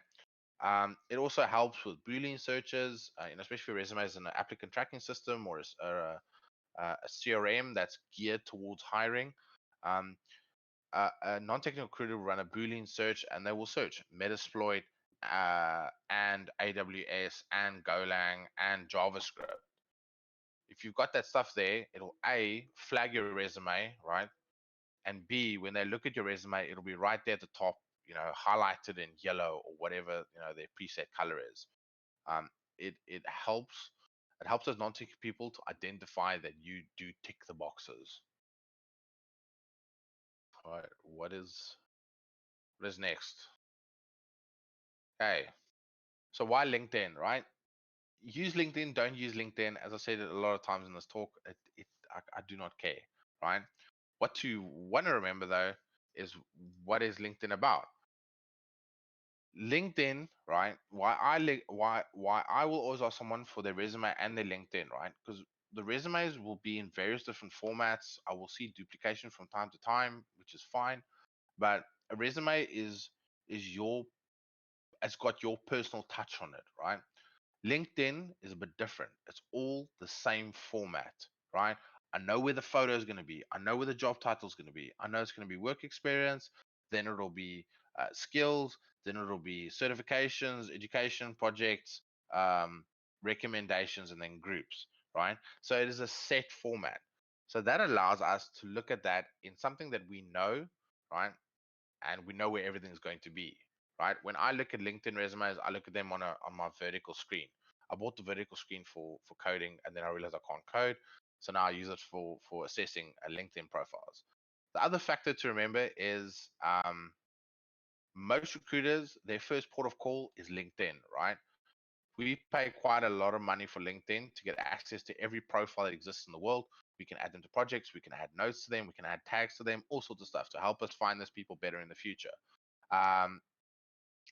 It also helps with Boolean searches, especially for resumes in an applicant tracking system, or a CRM that's geared towards hiring. Um, a non-technical recruiter will run a Boolean search, and they will search Metasploit, and AWS, and Golang, and JavaScript. if you've got that stuff there, it'll A, flag your resume, right? And B, when they look at your resume, it'll be right there at the top, highlighted in yellow or whatever, their preset color is. Um, it helps us non-tech people to identify that you do tick the boxes. All right, what is next? Okay, so why LinkedIn, right? Use LinkedIn, don't use LinkedIn. As I said a lot of times in this talk, I do not care, right? What you want to remember though is, what is LinkedIn about? LinkedIn, right? Why I will always ask someone for their resume and their LinkedIn, right? Because the resumes will be in various different formats. I will see duplication from time to time, which is fine. But a resume is your it's got your personal touch on it, right? LinkedIn is a bit different. It's all the same format, right? I know where the photo is going to be. I know where the job title is going to be. I know it's going to be work experience. Then it'll be skills. Then it'll be certifications, education, projects, um, recommendations, and then groups, right? So it is a set format. So that allows us to look at that in something that we know, right? And we know where everything's going to be, right? When I look at LinkedIn resumes, I look at them on my vertical screen. I bought the vertical screen for coding, and then I realized I can't code, so now I use it for assessing LinkedIn profiles. The other factor to remember is most recruiters, their first port of call is LinkedIn, right? We pay quite a lot of money for LinkedIn to get access to every profile that exists in the world. We can add them to projects, we can add notes to them, we can add tags to them, all sorts of stuff to help us find those people better in the future. Um,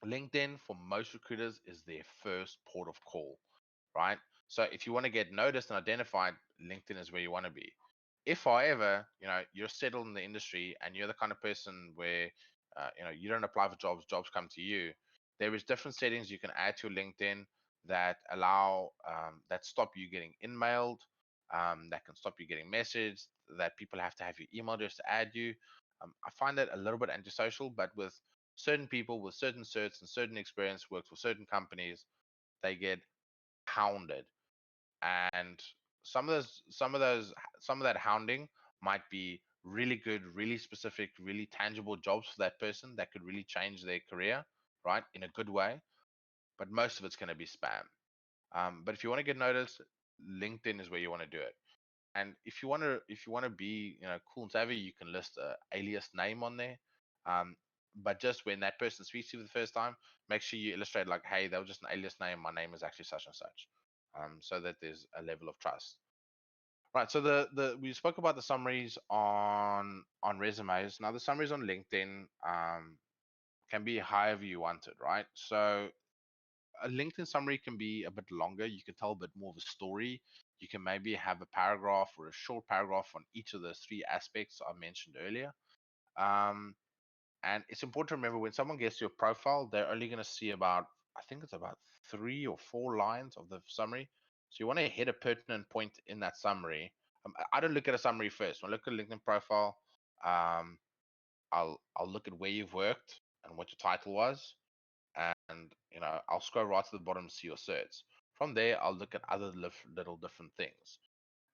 LinkedIn for most recruiters is their first port of call, right? So if you want to get noticed and identified, LinkedIn is where you want to be. If, however, you're settled in the industry and you're the kind of person where you don't apply for jobs, jobs come to you, there is different settings you can add to your LinkedIn that allow that stop you getting in-mailed, that can stop you getting messaged, that people have to have your email address to add you. I find that a little bit antisocial, but with certain people with certain certs and certain experience worked for certain companies, they get hounded. And some of that hounding might be really good, really specific, really tangible jobs for that person that could really change their career, right, in a good way. But most of it's going to be spam. But if you want to get noticed, LinkedIn is where you want to do it. And if you want to be cool and savvy, you can list a alias name on there. Um, but just when that person speaks to you for the first time, make sure you illustrate like, hey, that was just an alias name. My name is actually such and such, so that there's a level of trust. Right. So the we spoke about the summaries on resumes. Now the summaries on LinkedIn can be however you want it, right? So a LinkedIn summary can be a bit longer. You can tell a bit more of a story. You can maybe have a paragraph or a short paragraph on each of the three aspects I mentioned earlier. Um, and it's important to remember when someone gets to your profile, they're only going to see about, I think it's about 3 or 4 lines of the summary. So you want to hit a pertinent point in that summary. I don't look at a summary first. When I look at a LinkedIn profile, um, I'll look at where you've worked and what your title was, and I'll scroll right to the bottom to see your certs. From there, I'll look at other little different things.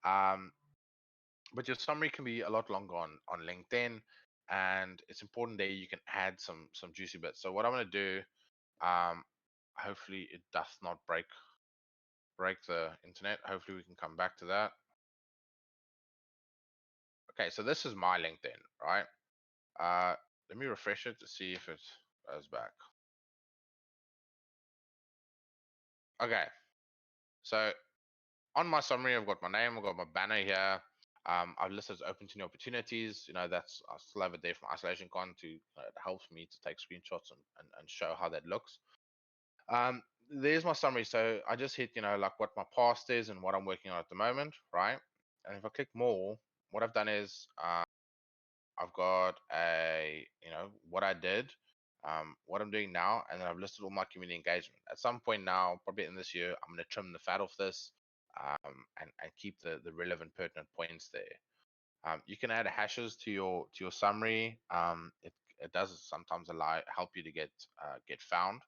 Um, but your summary can be a lot longer on LinkedIn, and it's important that you can add some juicy bits. So what I'm going to do, hopefully it does not break the internet. Hopefully we can come back to that. Okay, so this is my LinkedIn, right? Let me refresh it to see if it goes back. Okay, so on my summary, I've got my name, I've got my banner here. I've listed as open to new opportunities. That's I still have it there from IsolationCon to it helps me to take screenshots and show how that looks. There's my summary. So I just hit like what my past is and what I'm working on at the moment, right? And if I click more, what I've done is I've got a what I did, what I'm doing now, and then I've listed all my community engagement. At some point now, probably in this year, I'm going to trim the fat off this, and keep the relevant pertinent points there. You can add hashes to your summary. It does sometimes help you to get found.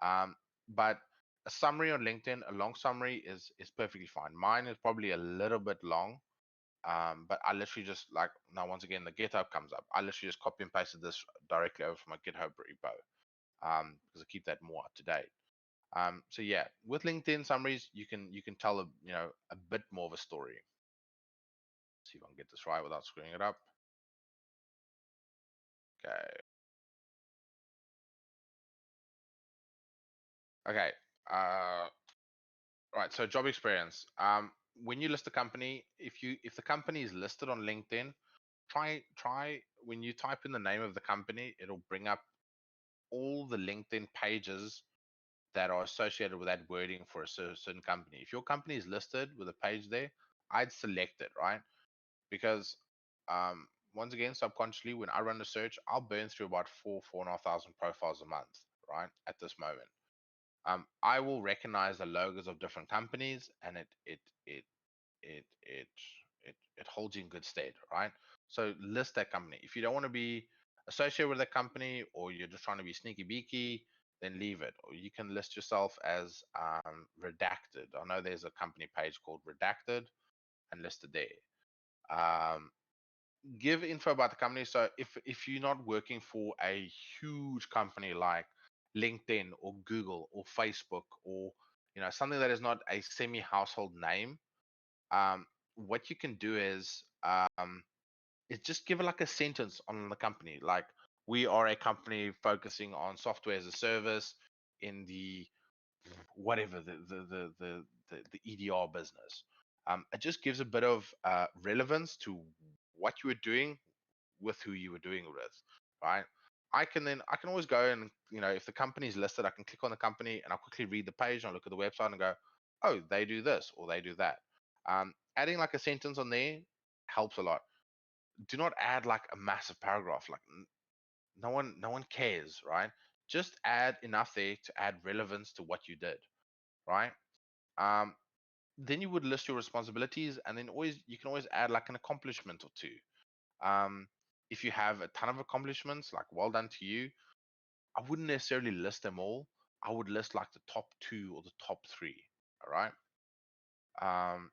Um, but A summary on LinkedIn, a long summary is perfectly fine. Mine is probably a little bit long, but I literally just like now once again the GitHub comes up. I literally just copy and pasted this directly over from my GitHub repo because I keep that more up to date. So yeah, with LinkedIn summaries, you can tell a bit more of a story. See if I can get this right without screwing it up. Okay. Okay. Right. So job experience. When you list a company, if the company is listed on LinkedIn, try when you type in the name of the company, it'll bring up all the LinkedIn pages that are associated with that wording for a certain company. If your company is listed with a page there, I'd select it, right? Because once again, subconsciously, when I run a search, I'll burn through about 4,500 profiles a month, right? At this moment, I will recognize the logos of different companies, and it it it holds you in good stead, right? So list that company. If you don't want to be associated with that company, or you're just trying to be sneaky beaky, then leave it. Or you can list yourself as redacted. I know there's a company page called redacted, and list it there. Um, give info about the company. So if you're not working for a huge company like LinkedIn or Google or Facebook, or something that is not a semi household name, what you can do is just give it like a sentence on the company, like we are a company focusing on software as a service in the whatever the EDR business. It just gives a bit of relevance to what you were doing with who you were doing it with, right? I can always go and if the company is listed, I can click on the company and I'll quickly read the page and I'll look at the website and go, oh, they do this or they do that. Adding like a sentence on there helps a lot. Do not add like a massive paragraph. Like no one cares, right? Just add enough there to add relevance to what you did, right? Um, then you would list your responsibilities, and then you can always add like an accomplishment or two. Um, if you have a ton of accomplishments, like well done to you, I wouldn't necessarily list them all. I would list like the top two or the top three. All right. Um,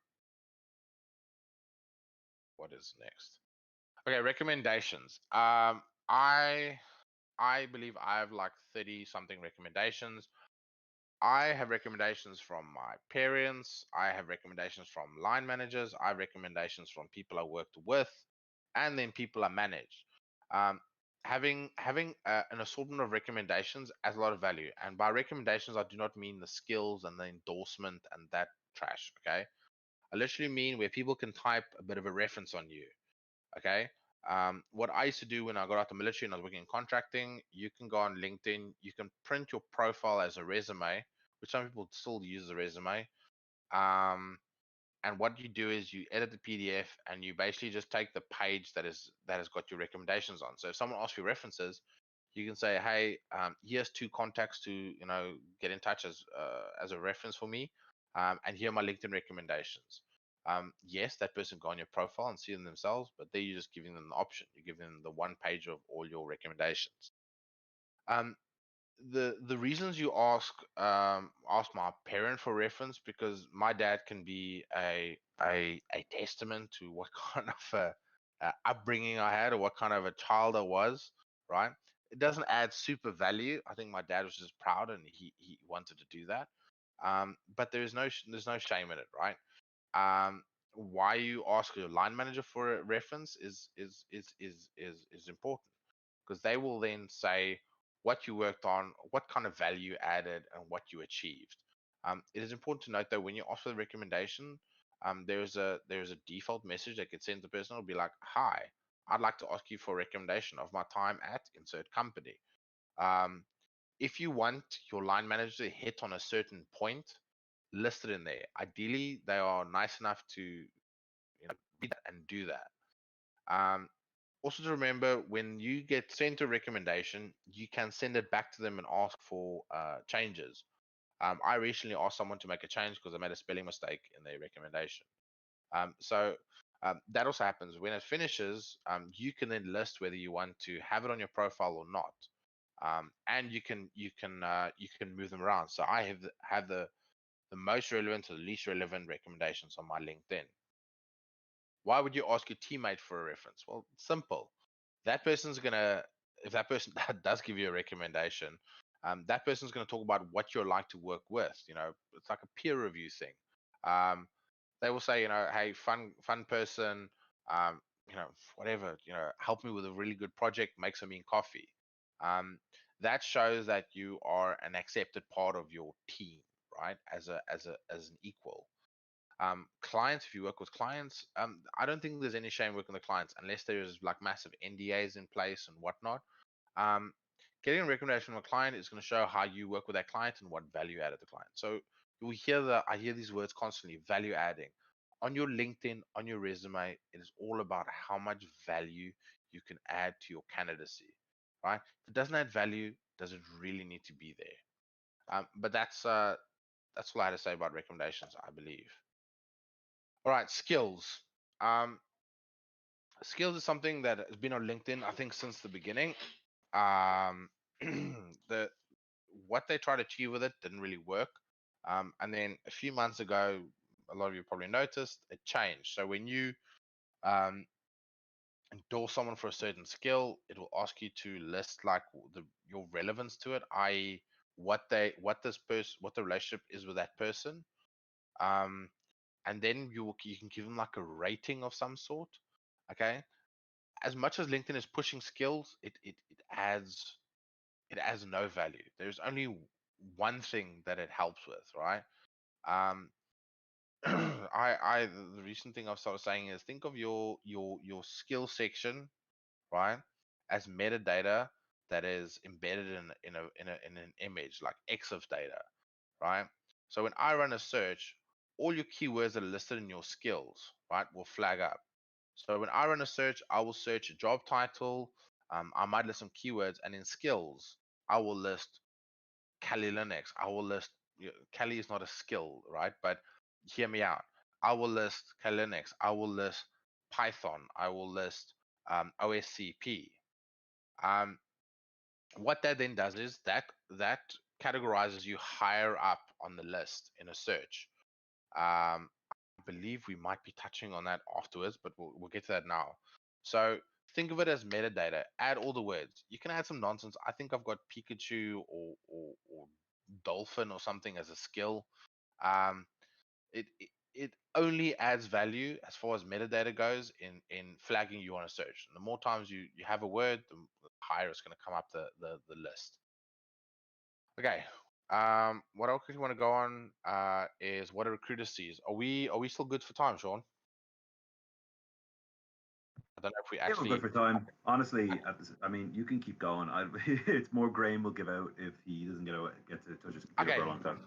what is next? Okay, recommendations. I believe I have like 30 something recommendations. I have recommendations from my parents. I have recommendations from line managers. I have recommendations from people I worked with, and then people I manage. Um, having an assortment of recommendations adds a lot of value. And by recommendations, I do not mean the skills and the endorsement and that trash. Okay, I literally mean where people can type a bit of a reference on you. Okay. What I used to do when I got out the military and I was working in contracting, you can go on LinkedIn, you can print your profile as a resume, which some people still use as a resume. Um, and what you do is you edit the PDF and you basically just take the page that has got your recommendations on. So if someone asks you references, you can say, "Hey, here's two contacts to get in touch as a reference for me, and here are my LinkedIn recommendations." Yes, that person go on your profile and see them themselves, but there you're just giving them the option. You're giving them the one page of all your recommendations. Um, the reasons you ask my parent for reference, because my dad can be a testament to what kind of upbringing I had or what kind of a child I was, right? It doesn't add super value. I think my dad was just proud and he wanted to do that. But there's no shame in it, right? Why you ask your line manager for a reference is important, because they will then say what you worked on, what kind of value added, and what you achieved. It is important to note that when you offer the recommendation, there's a default message that gets sent to the person. It'll be like, "Hi, I'd like to ask you for a recommendation of my time at insert company." Um, if you want your line manager to hit on a certain point, list it in there. Ideally, they are nice enough to read that and do that. Um, Also to remember, when you get sent a recommendation, you can send it back to them and ask for changes. I recently asked someone to make a change because I made a spelling mistake in their recommendation. That also happens when it finishes. You can then list whether you want to have it on your profile or not. and you can move them around. So I have the most relevant to the least relevant recommendations on my LinkedIn. Why would you ask your teammate for a reference? Well, simple. That person's gonna, if that person does give you a recommendation, that person's gonna talk about what you're like to work with. It's like a peer review thing. Um, they will say, hey, fun person, um, whatever, help me with a really good project, make some coffee. That shows that you are an accepted part of your team, right? As an equal. Clients, if you work with clients, I don't think there's any shame working with clients unless there's like massive NDAs in place and whatnot. Um, Getting a recommendation from a client is going to show how you work with that client and what value added the client. So I hear these words constantly: value adding. On your LinkedIn, on your resume, it is all about how much value you can add to your candidacy, right? If it doesn't add value, does it really need to be there? But that's all I had to say about recommendations, I believe. All right, skills. Um, Skills is something that has been on LinkedIn, I think, since the beginning. Um, the What they tried to achieve with it didn't really work. And then a few months ago, a lot of you probably noticed it changed. So when you um, endorse someone for a certain skill, it will ask you to list like your relevance to it, i.e., what the relationship is with that person. Um, and then you can give them like a rating of some sort. Okay, as much as LinkedIn is pushing skills, it adds no value. There's only one thing that it helps with, right? Um, the recent thing I've started saying is think of your skill section, right, as metadata that is embedded in an image like EXIF data, right? So when I run a search, all your keywords that are listed in your skills, right, will flag up. So when I run a search, I will search a job title. I might list some keywords, and in skills, I will list Kali Linux. I will list Kali is not a skill, right? But hear me out. I will list Kali Linux. I will list Python. I will list OSCP. Um, what that then does is that categorizes you higher up on the list in a search. I believe we might be touching on that afterwards, but we'll get to that now. So think of it as metadata. Add all the words. You can add some nonsense. I think I've got Pikachu or dolphin or something as a skill. Um, it only adds value as far as metadata goes in flagging you on a search. And the more times you have a word, the higher it's going to come up the list. Okay. What else you want to go on is what a recruiter sees. Are we still good for time, Sean? I don't know if we Yeah, we're good actually. for time. Honestly, I mean, you can keep going. It's more Graham will give out if he doesn't get to touch his computer Okay, for a long time.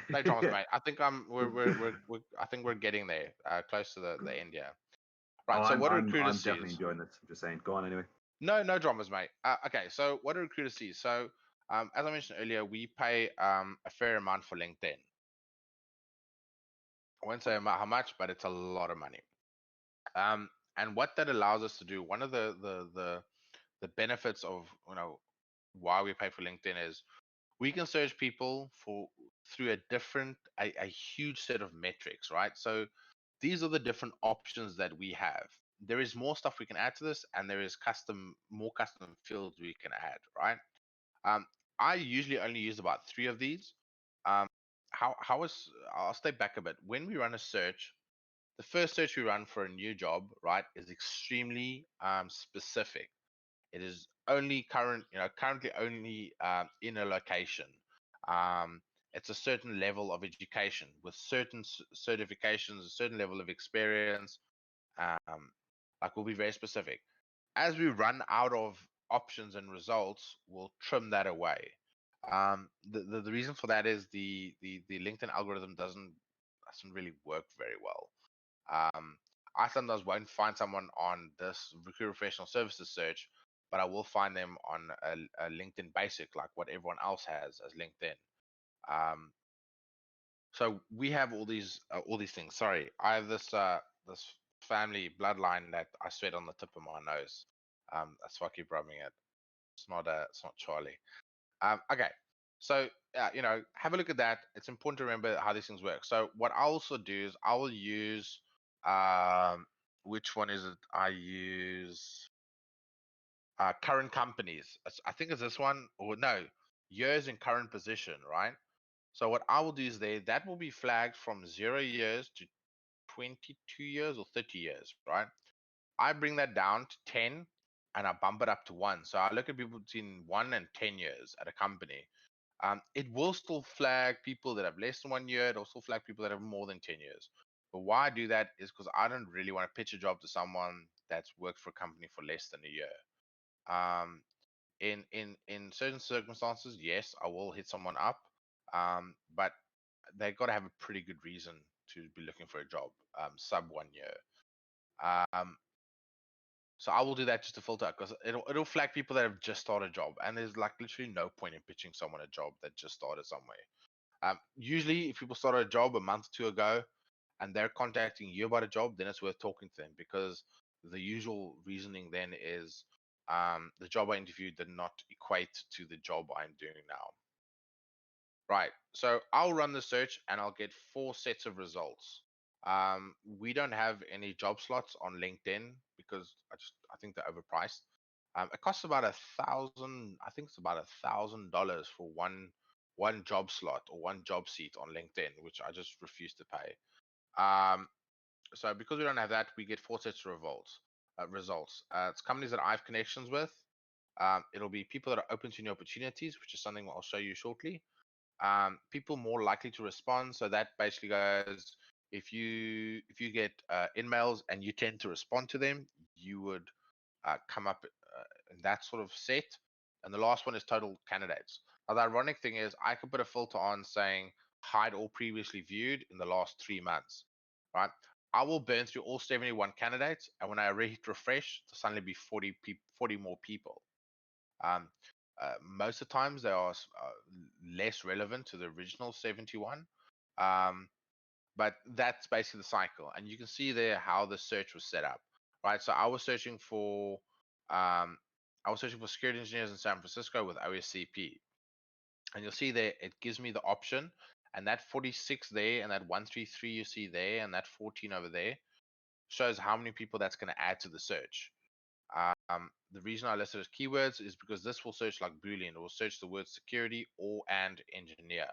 no dramas, Yeah. mate. I think I think we're getting there, close to the end here. Oh, Right. So what a recruiter I'm definitely sees. enjoying this. I'm just saying. Go on anyway. No dramas, mate. Okay. So what a recruiter sees. So as I mentioned earlier, we pay a fair amount for LinkedIn. I won't say how much, but it's a lot of money. And what that allows us to do, one of the benefits of why we pay for LinkedIn is we can search people for through a huge set of metrics, right? So these are the different options that we have. There is more stuff we can add to this, and there is more custom fields we can add, right? Um, I usually only use about 3 of these. Um, I'll step back a bit. When we run a search, the first search we run for a new job, right, is extremely specific. It is only currently only in a location. Um, it's a certain level of education with certain certifications, a certain level of experience. Um, like we'll be very specific. As we run out of options and results, we'll trim that away. The reason for that is the LinkedIn algorithm doesn't really work very well. I sometimes won't find someone on this recruiter professional services search, but I will find them on a LinkedIn basic, like what everyone else has as LinkedIn. Um, so we have all these things. Sorry, I have this family bloodline that I sweat on the tip of my nose. That's why I keep rubbing it. It's not Charlie. Okay, so have a look at that. It's important to remember how these things work. So what I'll also do is I will use which one is it? I use current companies. I think it's this one, or no, years in current position, right? So what I will do is that will be flagged from 0 years to 22 years or 30 years, right? I bring that down to 10 and I bump it up to 1. So I look at people between 1 and 10 years at a company. It will still flag people that have less than 1 year. It'll still flag people that have more than 10 years. But why I do that is because I don't really want to pitch a job to someone that's worked for a company for less than a year. Um, in certain circumstances, yes, I will hit someone up, but they got to have a pretty good reason to be looking for a job, sub 1 year. Um, so I will do that just to filter because it'll flag people that have just started a job, and there's like literally no point in pitching someone a job that just started somewhere. Usually, if people started a job a month or two ago, and they're contacting you about a job, then it's worth talking to them because the usual reasoning then is the job I interviewed did not equate to the job I'm doing now. Right. So I'll run the search and I'll get 4 sets of results. We don't have any job slots on LinkedIn because I think they're overpriced. It costs about I think it's about $1,000 for one job slot or one job seat on LinkedIn, which I just refuse to pay. So because we don't have that, we get 4 sets of results. It's companies that I have connections with. It'll be people that are open to new opportunities, which is something I'll show you shortly. People more likely to respond. So that basically goes, if you get in-mails and you tend to respond to them, you would come up in that sort of set. And the last one is total candidates. Now the ironic thing is I could put a filter on saying hide all previously viewed in the last 3 months, right? I will burn through all 71 candidates, and when I hit refresh, there'll suddenly be 40 more people. Most of the times they are less relevant to the original 71, but that's basically the cycle. And you can see there how the search was set up, right? So I was searching for security engineers in San Francisco with OSCP, and you'll see there it gives me the option, and that 46 there, and that 133 you see there, and that 14 over there shows how many people that's going to add to the search. The reason I listed as keywords is because this will search like Boolean. It will search the word security or and engineer.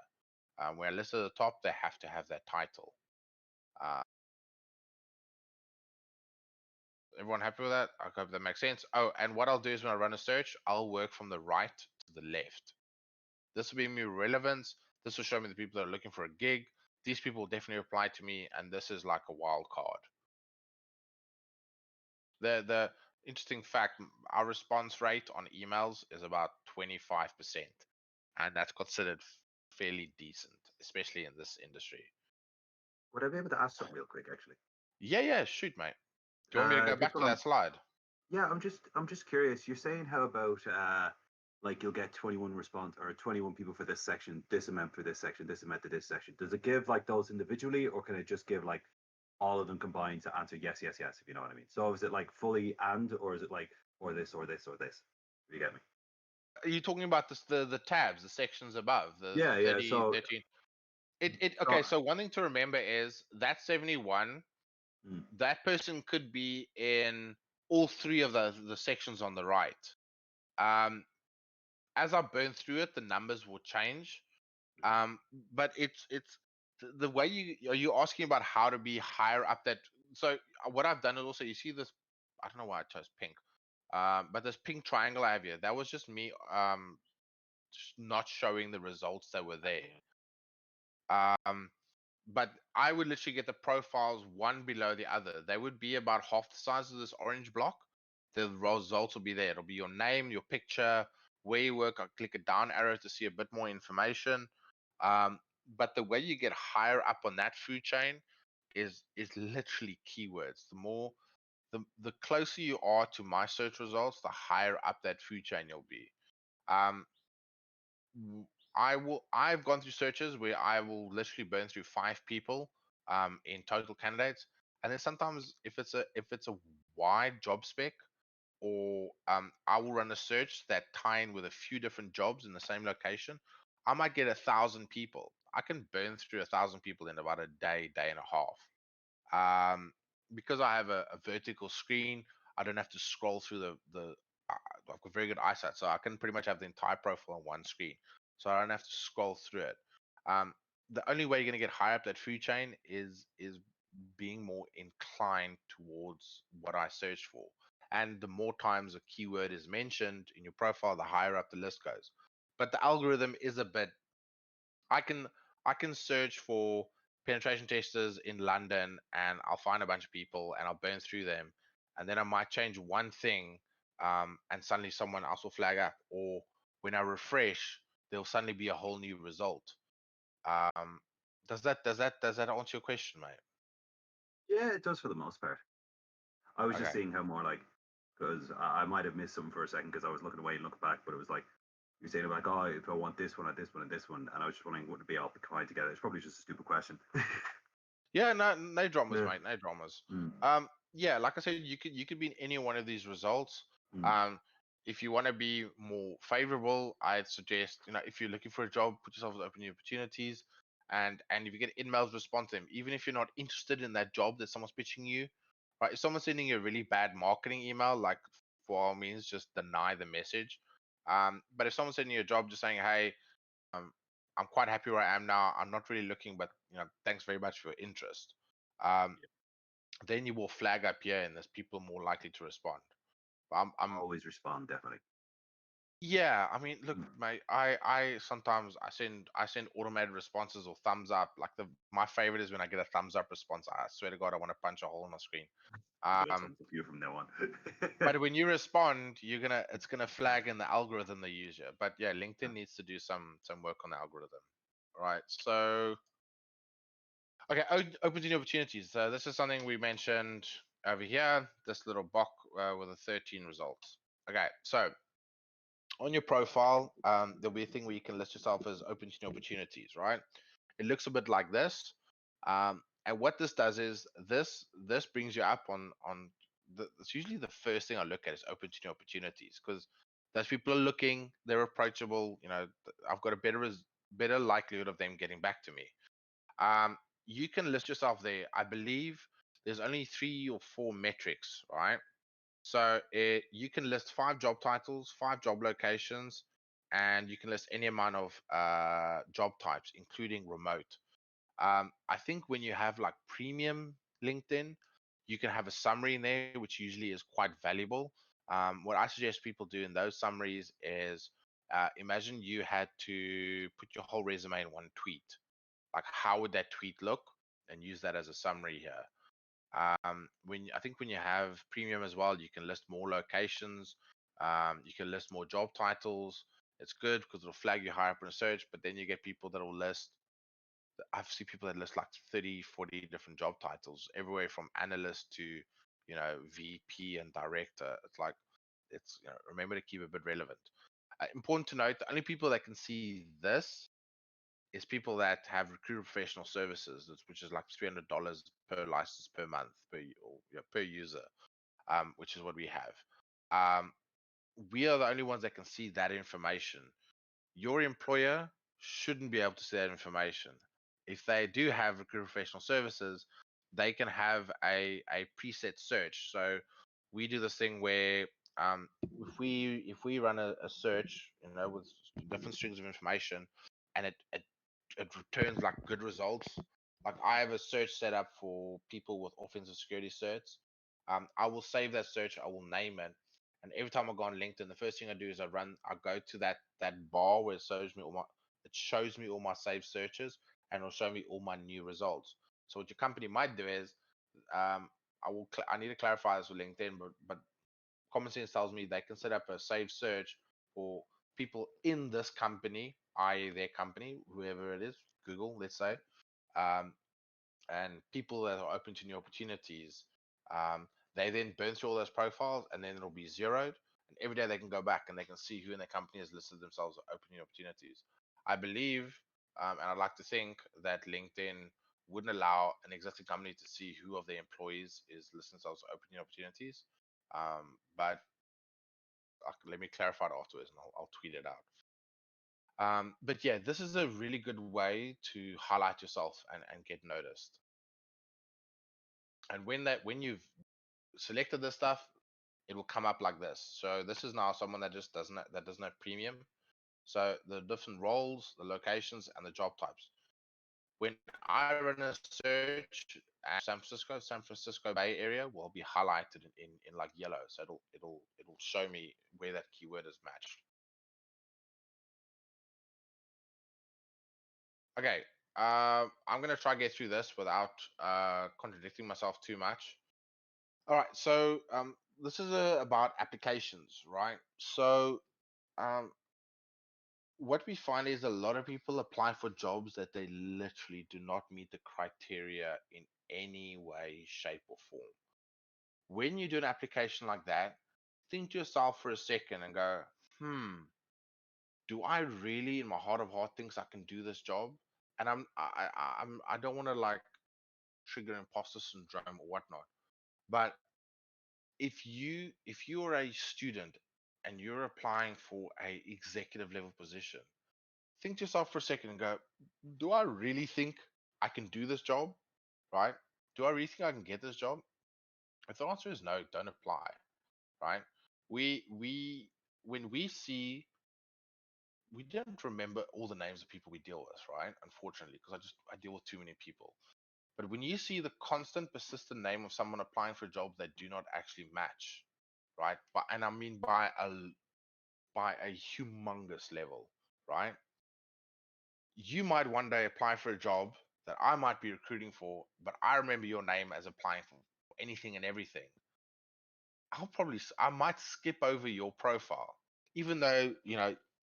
Where I listed at the top, they have to have that title. Uh, everyone happy with that? I hope that makes sense. Oh, and what I'll do is when I run a search, I'll work from the right to the left. This will be me relevance. This will show me the people that are looking for a gig. These people will definitely reply to me, and this is like a wild card. The interesting fact, our response rate on emails is about 25%, and that's considered fairly decent, especially in this industry. Would I be able to ask something real quick, actually? Yeah, shoot, mate. Do you want me to go back to that slide? Yeah, I'm just curious. You're saying how about like you'll get 21 response or 21 people for this section, this amount for this section, this amount to this section. Does it give like those individually, or can it just give like all of them combined to answer yes, yes, yes, if you know what I mean? So is it like fully and, or is it like or this or this or this? If you get me? Are you talking about the tabs, the sections above, the Yeah, 30, So 13? Okay, so one thing to remember is that 71, that person could be in all 3 of the sections on the right. As I burn through it, the numbers will change. But it's the way are you asking about how to be higher up that. So what I've done is also, you see this, I don't know why I chose pink, but this pink triangle I have here, that was just me not showing the results that were there. But I would literally get the profiles one below the other. They would be about half the size of this orange block. The results will be there. It'll be your name, your picture, where you work. I'll click a down arrow to see a bit more information. But the way you get higher up on that food chain is literally keywords. The closer you are to my search results, the higher up that food chain you'll be. I've gone through searches where I will literally burn through 5 people in total candidates, and then sometimes if it's a wide job spec, or I will run a search that tie in with a few different jobs in the same location, I might get 1,000 people. I can burn through 1,000 people in about a day, day and a half. Because I have a vertical screen, I don't have to scroll through I've got very good eyesight, so I can pretty much have the entire profile on one screen, so I don't have to scroll through it. Um, the only way you're going to get higher up that food chain is being more inclined towards what I search for. And the more times a keyword is mentioned in your profile, the higher up the list goes. But the algorithm is a bit. I can I can search for penetration testers in London, and I'll find a bunch of people and I'll burn through them, and then I might change one thing, and suddenly someone else will flag up, or when I refresh, there'll suddenly be a whole new result. Um, does that answer your question, mate? Yeah, it does for the most part. I was just Okay. seeing how more like, because I might have missed something for a second because I was looking away and looking back, but it was like you're saying like, oh, if I want this one, or this one, and this one, and I was just wondering would it be all combined together? It's probably just a stupid question. Yeah, no dramas, Yeah. mate. No dramas. Mm, Yeah, like I said, you could be in any one of these results. mm. Um, if you want to be more favorable, I'd suggest, if you're looking for a job, put yourself as open new opportunities, and if you get emails, respond to them, even if you're not interested in that job that someone's pitching you. Right? If someone's sending you a really bad marketing email, like, for all means, just deny the message. But if someone's sending you a job, just saying, hey, um, I'm quite happy where I am now. I'm not really looking, but thanks very much for your interest. Um, then you will flag up here, and there's people more likely to respond. But Always respond, definitely. yeah. I mean, look, Mm. mate. I sometimes I send automated responses or thumbs up. Like my favorite is when I get a thumbs up response. I swear to God, I want to punch a hole in my screen. I'll get a Um, thumbs up for you from now on. but when you respond, it's gonna flag in the algorithm they use you. But yeah, LinkedIn needs to do some work on the algorithm. Right. So okay, opens new opportunities. So this is something we mentioned over here. This little box with the 13 results. Okay, so on your profile, there'll be a thing where you can list yourself as open to new opportunities, right? It looks a bit like this. And what this does is this brings you up on it's usually the first thing I look at is open to new opportunities, because those people are looking, they're approachable. I've got a better likelihood of them getting back to me. You can list yourself there. I believe there's only 3 or 4 metrics, right? So you can list 5 job titles, 5 job locations, and you can list any amount of job types, including remote. I think when you have like premium LinkedIn, you can have a summary in there, which usually is quite valuable. What I suggest people do in those summaries is imagine you had to put your whole resume in one tweet. Like, how would that tweet look? And use that as a summary here. I think when you have premium as well, you can list more locations. You can list more job titles. It's good because it'll flag you higher up in a search. But then you get people that will list. I've seen people that list like 30, 40 different job titles, everywhere from analyst to, VP and director. Remember to keep it a bit relevant. Important to note, the only people that can see this is people that have recruiter professional services, which is like $300 per license per month per user, which is what we have. Um, we are the only ones that can see that information. Your employer shouldn't be able to see that information. If they do have recruiter professional services, they can have a preset search. So we do this thing where, if we run a search, with different strings of information, and it returns like good results. Like, I have a search set up for people with offensive security certs. I will save that search. I will name it, and every time I go on LinkedIn, the first thing I do is I go to that bar where it shows me all my saved searches, and it'll show me all my new results. So what your company might do is, um, I need to clarify this with LinkedIn, but common sense tells me they can set up a saved search for people in this company, i.e., their company, whoever it is, Google, let's say, um, and people that are open to new opportunities. Um, they then burn through all those profiles, and then it'll be zeroed. And every day they can go back and they can see who in their company has listed themselves as open new opportunities. I believe, and I'd like to think that LinkedIn wouldn't allow an existing company to see who of their employees is listing themselves as open new opportunities. But let me clarify it afterwards, and I'll tweet it out. But yeah, this is a really good way to highlight yourself and get noticed. And when you've selected this stuff, it will come up like this. So this is now someone that just doesn't have premium. So the different roles, the locations, and the job types. When I run a search at San Francisco Bay Area will be highlighted in like yellow. So it'll show me where that keyword is matched. Okay, I'm gonna try to get through this without contradicting myself too much. All right, so this is about applications, right? So um, what we find is a lot of people apply for jobs that they literally do not meet the criteria in any way, shape, or form. When you do an application like that, think to yourself for a second and go, do I really, in my heart of heart, thinks I can do this job? And I don't want to like trigger imposter syndrome or whatnot, but if you're a student and you're applying for a executive level position, think to yourself for a second and go, do I really think I can do this job? Right? Do I really think I can get this job? If the answer is no, don't apply. Right? We when we see, we don't remember all the names of people we deal with, right? Unfortunately, because I deal with too many people. But when you see the constant, persistent name of someone applying for jobs that do not actually match, right? And I mean by a humongous level, right? You might one day apply for a job that I might be recruiting for, but I remember your name as applying for anything and everything. I might skip over your profile, even though,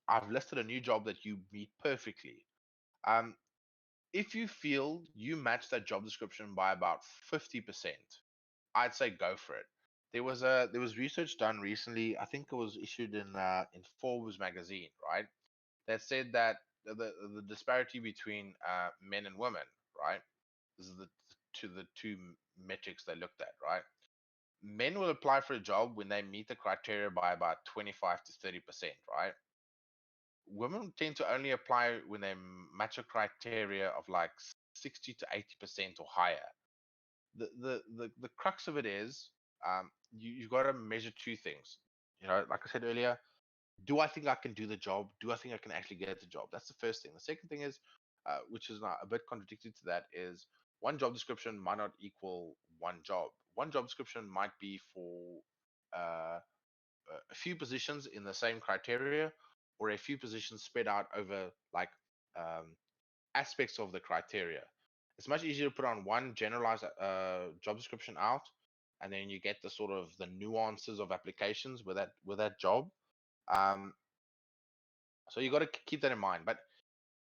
I've listed a new job that you meet perfectly. Um, if you feel you match that job description by about 50%, I'd say go for it. There was research done recently. I think it was issued in Forbes magazine, right? That said that the disparity between men and women, right? This is the two metrics they looked at, right? Men will apply for a job when they meet the criteria by about 25 to 30%, right? Women tend to only apply when they match a criteria of like 60 to 80% or higher. The crux of it is, you've got to measure two things. Like I said earlier, do I think I can do the job? Do I think I can actually get the job? That's the first thing. The second thing is, which is not a bit contradictory to that, is one job description might not equal one job. One job description might be for uh, a few positions in the same criteria, or a few positions spread out over like um, aspects of the criteria. It's much easier to put on one generalized job description out, and then you get the sort of the nuances of applications with that job. Um, so you got to keep that in mind. But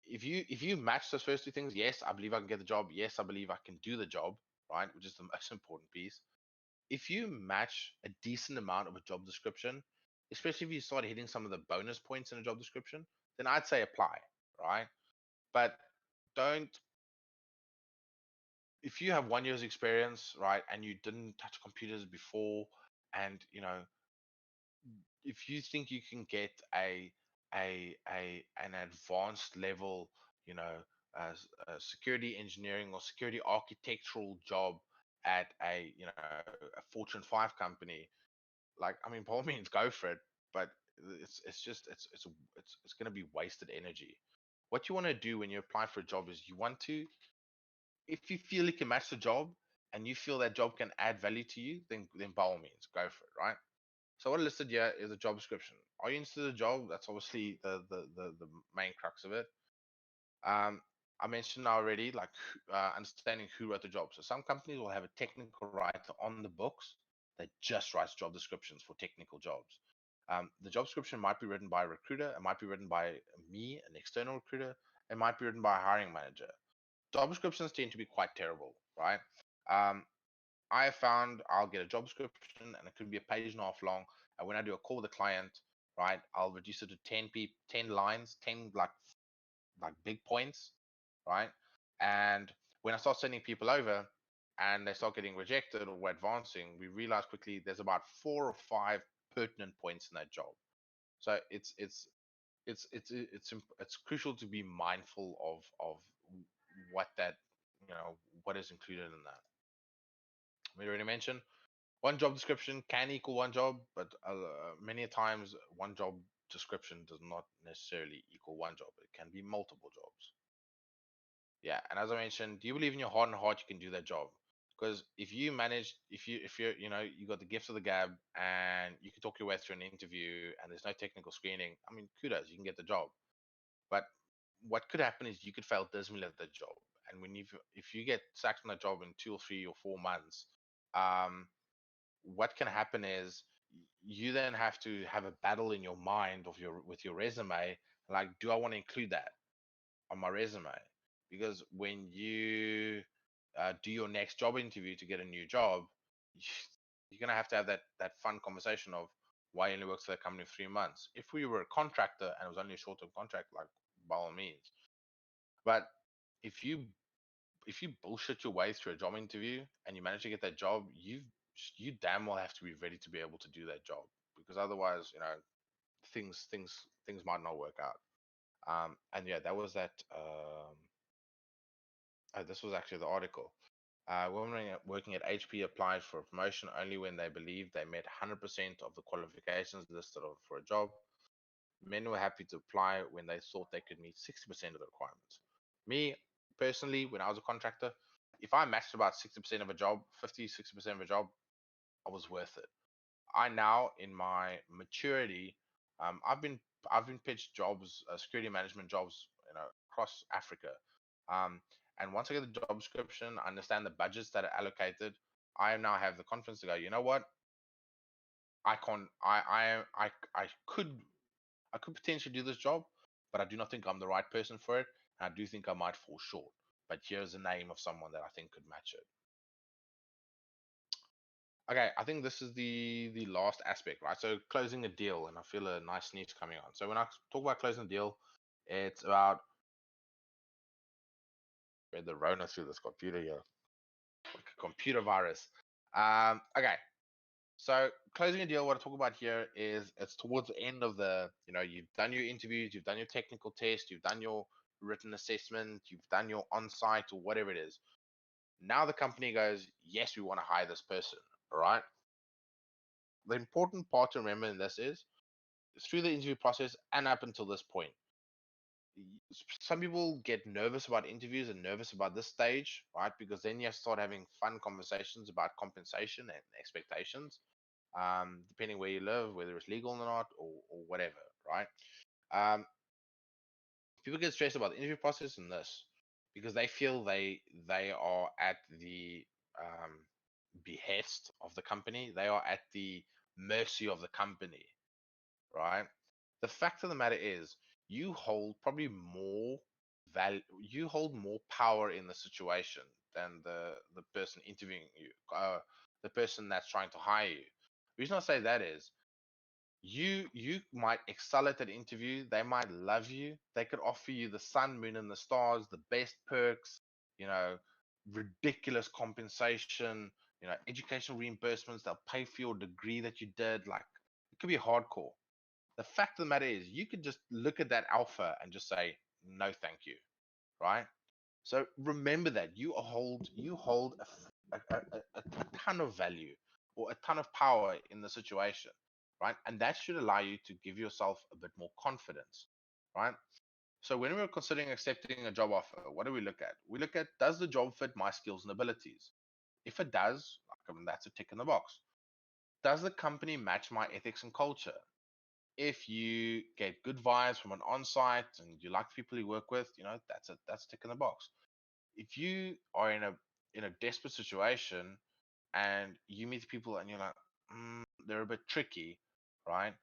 if you match those first two things, yes, I believe I can get the job. Yes, I believe I can do the job, right? Which is the most important piece. If you match a decent amount of a job description, especially if you start hitting some of the bonus points in a job description, then I'd say apply, right? But don't if you have 1 year's experience, right, and you didn't touch computers before, and if you think you can get an advanced level, you know, security engineering or security architectural job at a Fortune 5 company, like, I mean, by all means, go for it. But it's going to be wasted energy. What you want to do when you apply for a job is you want to, if you feel you can match the job and you feel that job can add value to you, then by all means, go for it, right? So what I listed here is a job description. Are you interested in the job? That's obviously the main crux of it. I mentioned already, like, understanding who wrote the job. So some companies will have a technical writer on the books that just writes job descriptions for technical jobs. The job description might be written by a recruiter. It might be written by me, an external recruiter. It might be written by a hiring manager. Job descriptions tend to be quite terrible, right? Um, I found I'll get a job description and it could be a page and a half long. And when I do a call with the client, right, I'll reduce it to 10 lines, 10 like big points, right? And when I start sending people over and they start getting rejected or we're advancing, we realize quickly there's about 4 or 5 pertinent points in that job. So it's crucial to be mindful of what that what is included in that. We already mentioned one job description can equal one job, but many times one job description does not necessarily equal one job. It can be multiple jobs. Yeah, and as I mentioned, do you believe in your heart and heart you can do that job? Because if you manage, if you're you got the gifts of the gab and you can talk your way through an interview and there's no technical screening, I mean, kudos, you can get the job. But what could happen is you could fail dismally at the job, and when you if you get sacked from that job in 2 or 3 or 4 months, um, what can happen is you then have to have a battle in your mind of your with your resume. Like, do I want to include that on my resume? Because when you do your next job interview to get a new job, you're gonna have to have that fun conversation of why you only worked for that company for 3 months. If we were a contractor and it was only a short-term contract, like by all means. But if you bullshit your way through a job interview and you manage to get that job, you damn well have to be ready to be able to do that job, because otherwise, things might not work out. And yeah, that was that. This was actually the article. Women working at HP applied for a promotion only when they believed they met 100% of the qualifications listed for a job. Men were happy to apply when they thought they could meet 60% of the requirements. Me, personally, when I was a contractor, if I matched about 60% of a job, 50, 60% of a job, I was worth it. I now, in my maturity, I've been pitched jobs, security management jobs, across Africa. Um, and once I get the job description, I understand the budgets that are allocated. I now have the confidence to go, you know what? I can't. I could potentially do this job, but I do not think I'm the right person for it. And I do think I might fall short. But here's the name of someone that I think could match it. Okay, I think this is the last aspect, right? So closing a deal, and I feel a nice sneeze coming on. So when I talk about closing a deal, it's about spread the Rona through this computer here, like a computer virus. Okay, so closing a deal, what I talk about here is it's towards the end of you've done your interviews, you've done your technical test, you've done your written assessment, you've done your on-site or whatever it is. Now the company goes, yes, we want to hire this person, all right? The important part to remember in this is through the interview process and up until this point, some people get nervous about interviews and nervous about this stage, right? Because then you have to start having fun conversations about compensation and expectations, depending where you live, whether it's legal or not, or whatever, right? Um, People get stressed about the interview process and this because they feel they are at the um, behest of the company. They are at the mercy of the company, right? The fact of the matter is, you hold probably more value, you hold more power in the situation than the person interviewing you, the person that's trying to hire you. The reason I say that is you might excel at that interview. They might love you. They could offer you the sun, moon, and the stars, the best perks, you know, ridiculous compensation, educational reimbursements. They'll pay for your degree that you did. Like, it could be hardcore. The fact of the matter is, you could just look at that alpha and just say, no, thank you, right? So remember that you hold a ton of value or a ton of power in the situation, right? And that should allow you to give yourself a bit more confidence, right? So when we're considering accepting a job offer, what do we look at? We look at, does the job fit my skills and abilities? If it does, I mean, that's a tick in the box. Does the company match my ethics and culture? If you get good vibes from an on-site and you like the people you work with, that's a tick in the box. If you are in a desperate situation and you meet people and you're like, they're a bit tricky, right?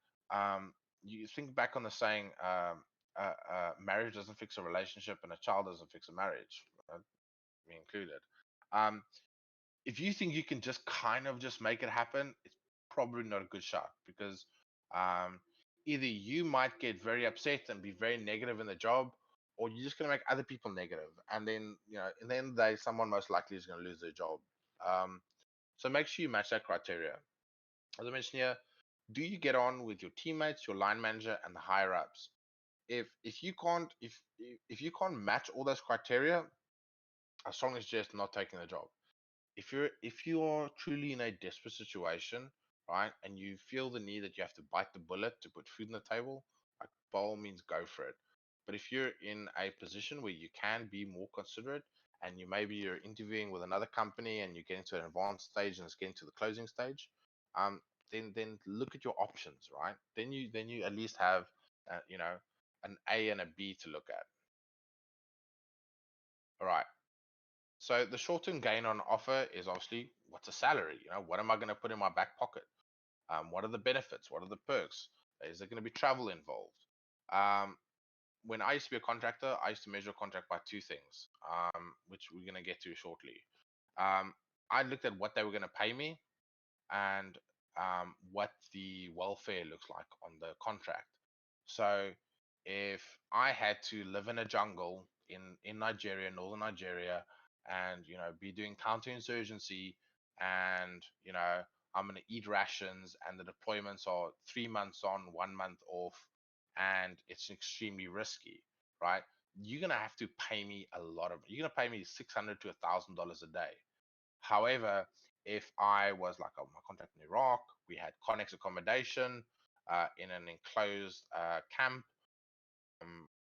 You think back on the saying, marriage doesn't fix a relationship and a child doesn't fix a marriage, right? Me included. Um, if you think you can just kind of just make it happen, it's probably not a good shot, because um, either you might get very upset and be very negative in the job, or you're just going to make other people negative, and then in the end of the day, someone most likely is going to lose their job. So make sure you match that criteria. As I mentioned here, do you get on with your teammates, your line manager, and the higher ups? If you can't if you can't match all those criteria, a song is just not taking the job. If you are truly in a desperate situation, right, and you feel the need that you have to bite the bullet to put food on the table, like by all means go for it. But if you're in a position where you can be more considerate, and you're interviewing with another company and you're getting to an advanced stage and it's getting to the closing stage, um, then look at your options, right? Then you at least have an A and a B to look at. All right. So the short-term gain on offer is obviously what's a salary? What am I going to put in my back pocket? What are the benefits? What are the perks? Is there going to be travel involved? Um, when I used to be a contractor, I used to measure a contract by two things, which we're going to get to shortly. I looked at what they were going to pay me and what the welfare looks like on the contract. So if I had to live in a jungle in Nigeria, northern Nigeria, and be doing counterinsurgency, and I'm gonna eat rations, and the deployments are 3 months on, 1 month off, and it's extremely risky, right? You're gonna have to pay me a lot of. You're gonna pay me $600 to $1,000 a day. However, if I was like my contract in Iraq, we had Connex accommodation in an enclosed camp.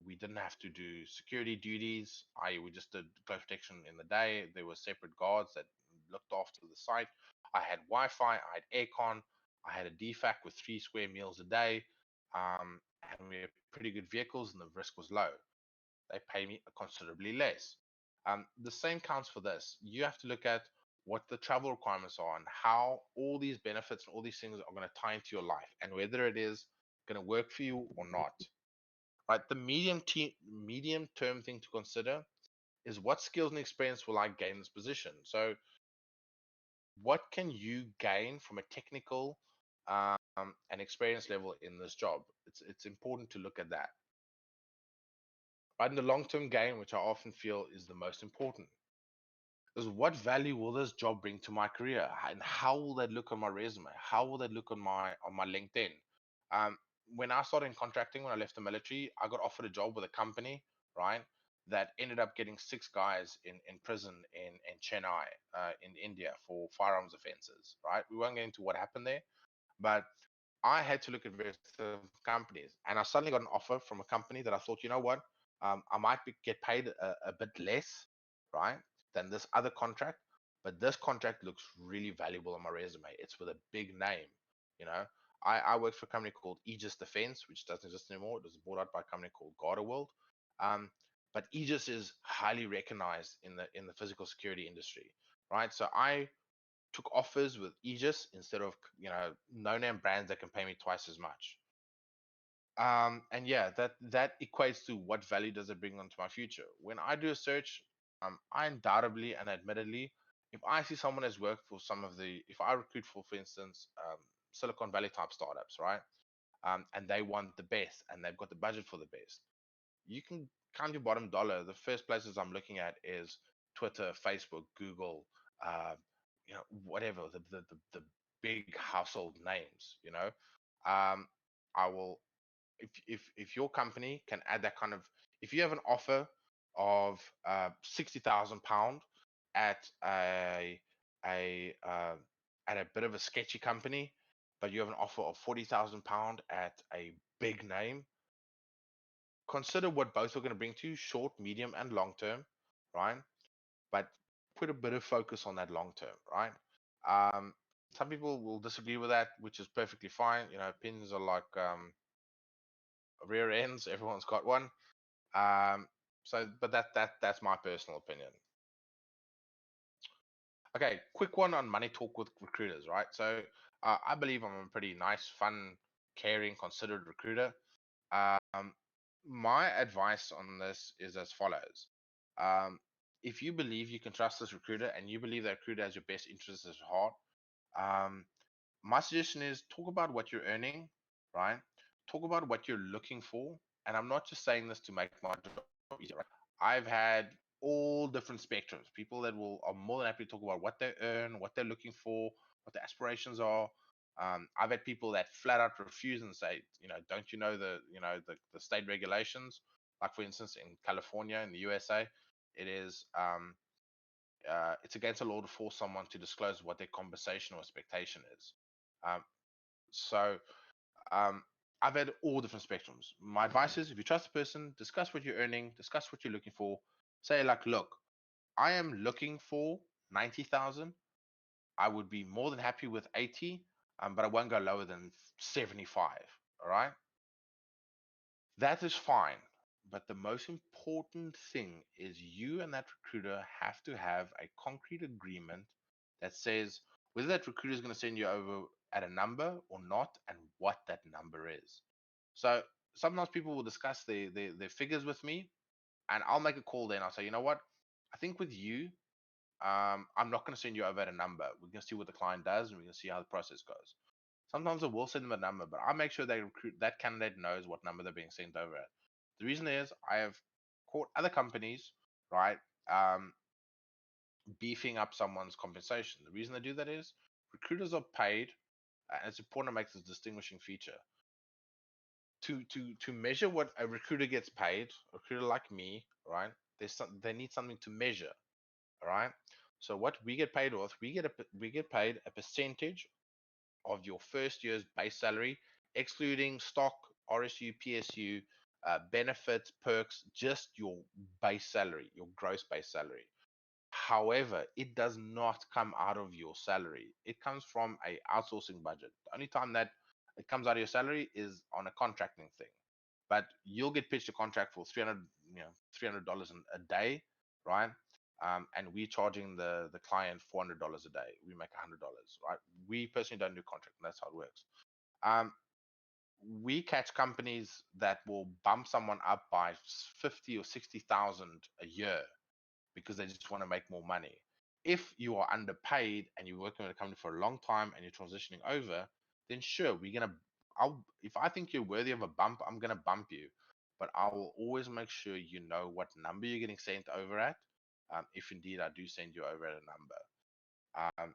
We didn't have to do security duties. We just did close protection in the day. There were separate guards that looked after the site. I had Wi-Fi. I had aircon. I had a DFAC with 3 square meals a day, and we had pretty good vehicles, and the risk was low. They pay me considerably less. The same counts for this. You have to look at what the travel requirements are and how all these benefits and all these things are going to tie into your life, and whether it is going to work for you or not. Right? The medium term thing to consider is what skills and experience will I gain in this position. So, what can you gain from a technical and experience level in this job? It's important to look at that. Right? And the long term gain, which I often feel is the most important, is what value will this job bring to my career, and how will that look on my resume? How will that look on my LinkedIn? Um, when I started in contracting, when I left the military, I got offered a job with a company, right, that ended up getting 6 guys in prison in Chennai, in India, for firearms offenses. Right, we won't get into what happened there, but I had to look at various companies, and I suddenly got an offer from a company that I thought, you know what, I might get paid a bit less, right, than this other contract, but this contract looks really valuable on my resume. It's with a big name, you know. I worked for a company called Aegis Defense, which doesn't exist anymore. It was bought out by a company called Garda World. Um, but Aegis is highly recognized in the physical security industry, right? So I took offers with Aegis instead of no-name brands that can pay me twice as much. And yeah, that equates to what value does it bring onto my future. When I do a search, I undoubtedly and admittedly, if I see someone has worked for if I recruit for instance, Silicon Valley type startups, right? And they want the best and they've got the budget for the best, you can count your bottom dollar. The first places I'm looking at is Twitter, Facebook, Google, whatever the big household names. Um, I will if your company can add that kind of, if you have an offer of £60,000 at a at a bit of a sketchy company, but you have an offer of £40,000 at a big name, consider what both are going to bring to you, short, medium, and long term, right? But put a bit of focus on that long term, right? Um, some people will disagree with that, which is perfectly fine. Opinions are like rear ends. Everyone's got one. But that's my personal opinion. Okay, quick one on money talk with recruiters, right? So I believe I'm a pretty nice, fun, caring, considered recruiter. Um, my advice on this is as follows. Um, if you believe you can trust this recruiter and you believe that recruiter has your best interests at heart, um, my suggestion is talk about what you're earning, right? Talk about what you're looking for. And I'm not just saying this to make my job easier, right? I've had all different spectrums, people that are more than happy to talk about what they earn, what they're looking for, what their aspirations are. I've had people that flat out refuse and say, don't you know the state regulations? Like for instance, in California, in the USA, it is it's against the law to force someone to disclose what their compensation or expectation is. Um, so I've had all different spectrums. My advice is, if you trust a person, discuss what you're earning, discuss what you're looking for. Say like, look, I am looking for 90,000. I would be more than happy with 80, but I won't go lower than 75. All right, that is fine. But the most important thing is you and that recruiter have to have a concrete agreement that says whether that recruiter is going to send you over at a number or not, and what that number is. So sometimes people will discuss their figures with me, and I'll make a call then. I'll say, you know what? I think with you, I'm not going to send you over at a number. We're going to see what the client does, and we're going to see how the process goes. Sometimes I will send them a number, but I make sure that candidate knows what number they're being sent over at. The reason is I have caught other companies, right, beefing up someone's compensation. The reason they do that is recruiters are paid, and it's important to make this distinguishing feature. To measure what a recruiter gets paid, a recruiter like me, right? They need something to measure, all right? So what we get paid with, we get paid a percentage of your first year's base salary, excluding stock, RSU, PSU, benefits, perks, just your base salary, your gross base salary. However, it does not come out of your salary. It comes from a outsourcing budget. The only time that it comes out of your salary is on a contracting thing. But you'll get pitched a contract for $300 a day, right? And we're charging the client $400 a day. We make $100, right? We personally don't do contract. That's how it works. Um, we catch companies that will bump someone up by 50 or 60,000 a year because they just want to make more money. If you are underpaid and you're working with a company for a long time and you're transitioning over, then sure, if I think you're worthy of a bump, I'm gonna bump you. But I will always make sure you know what number you're getting sent over at, if indeed I do send you over at a number.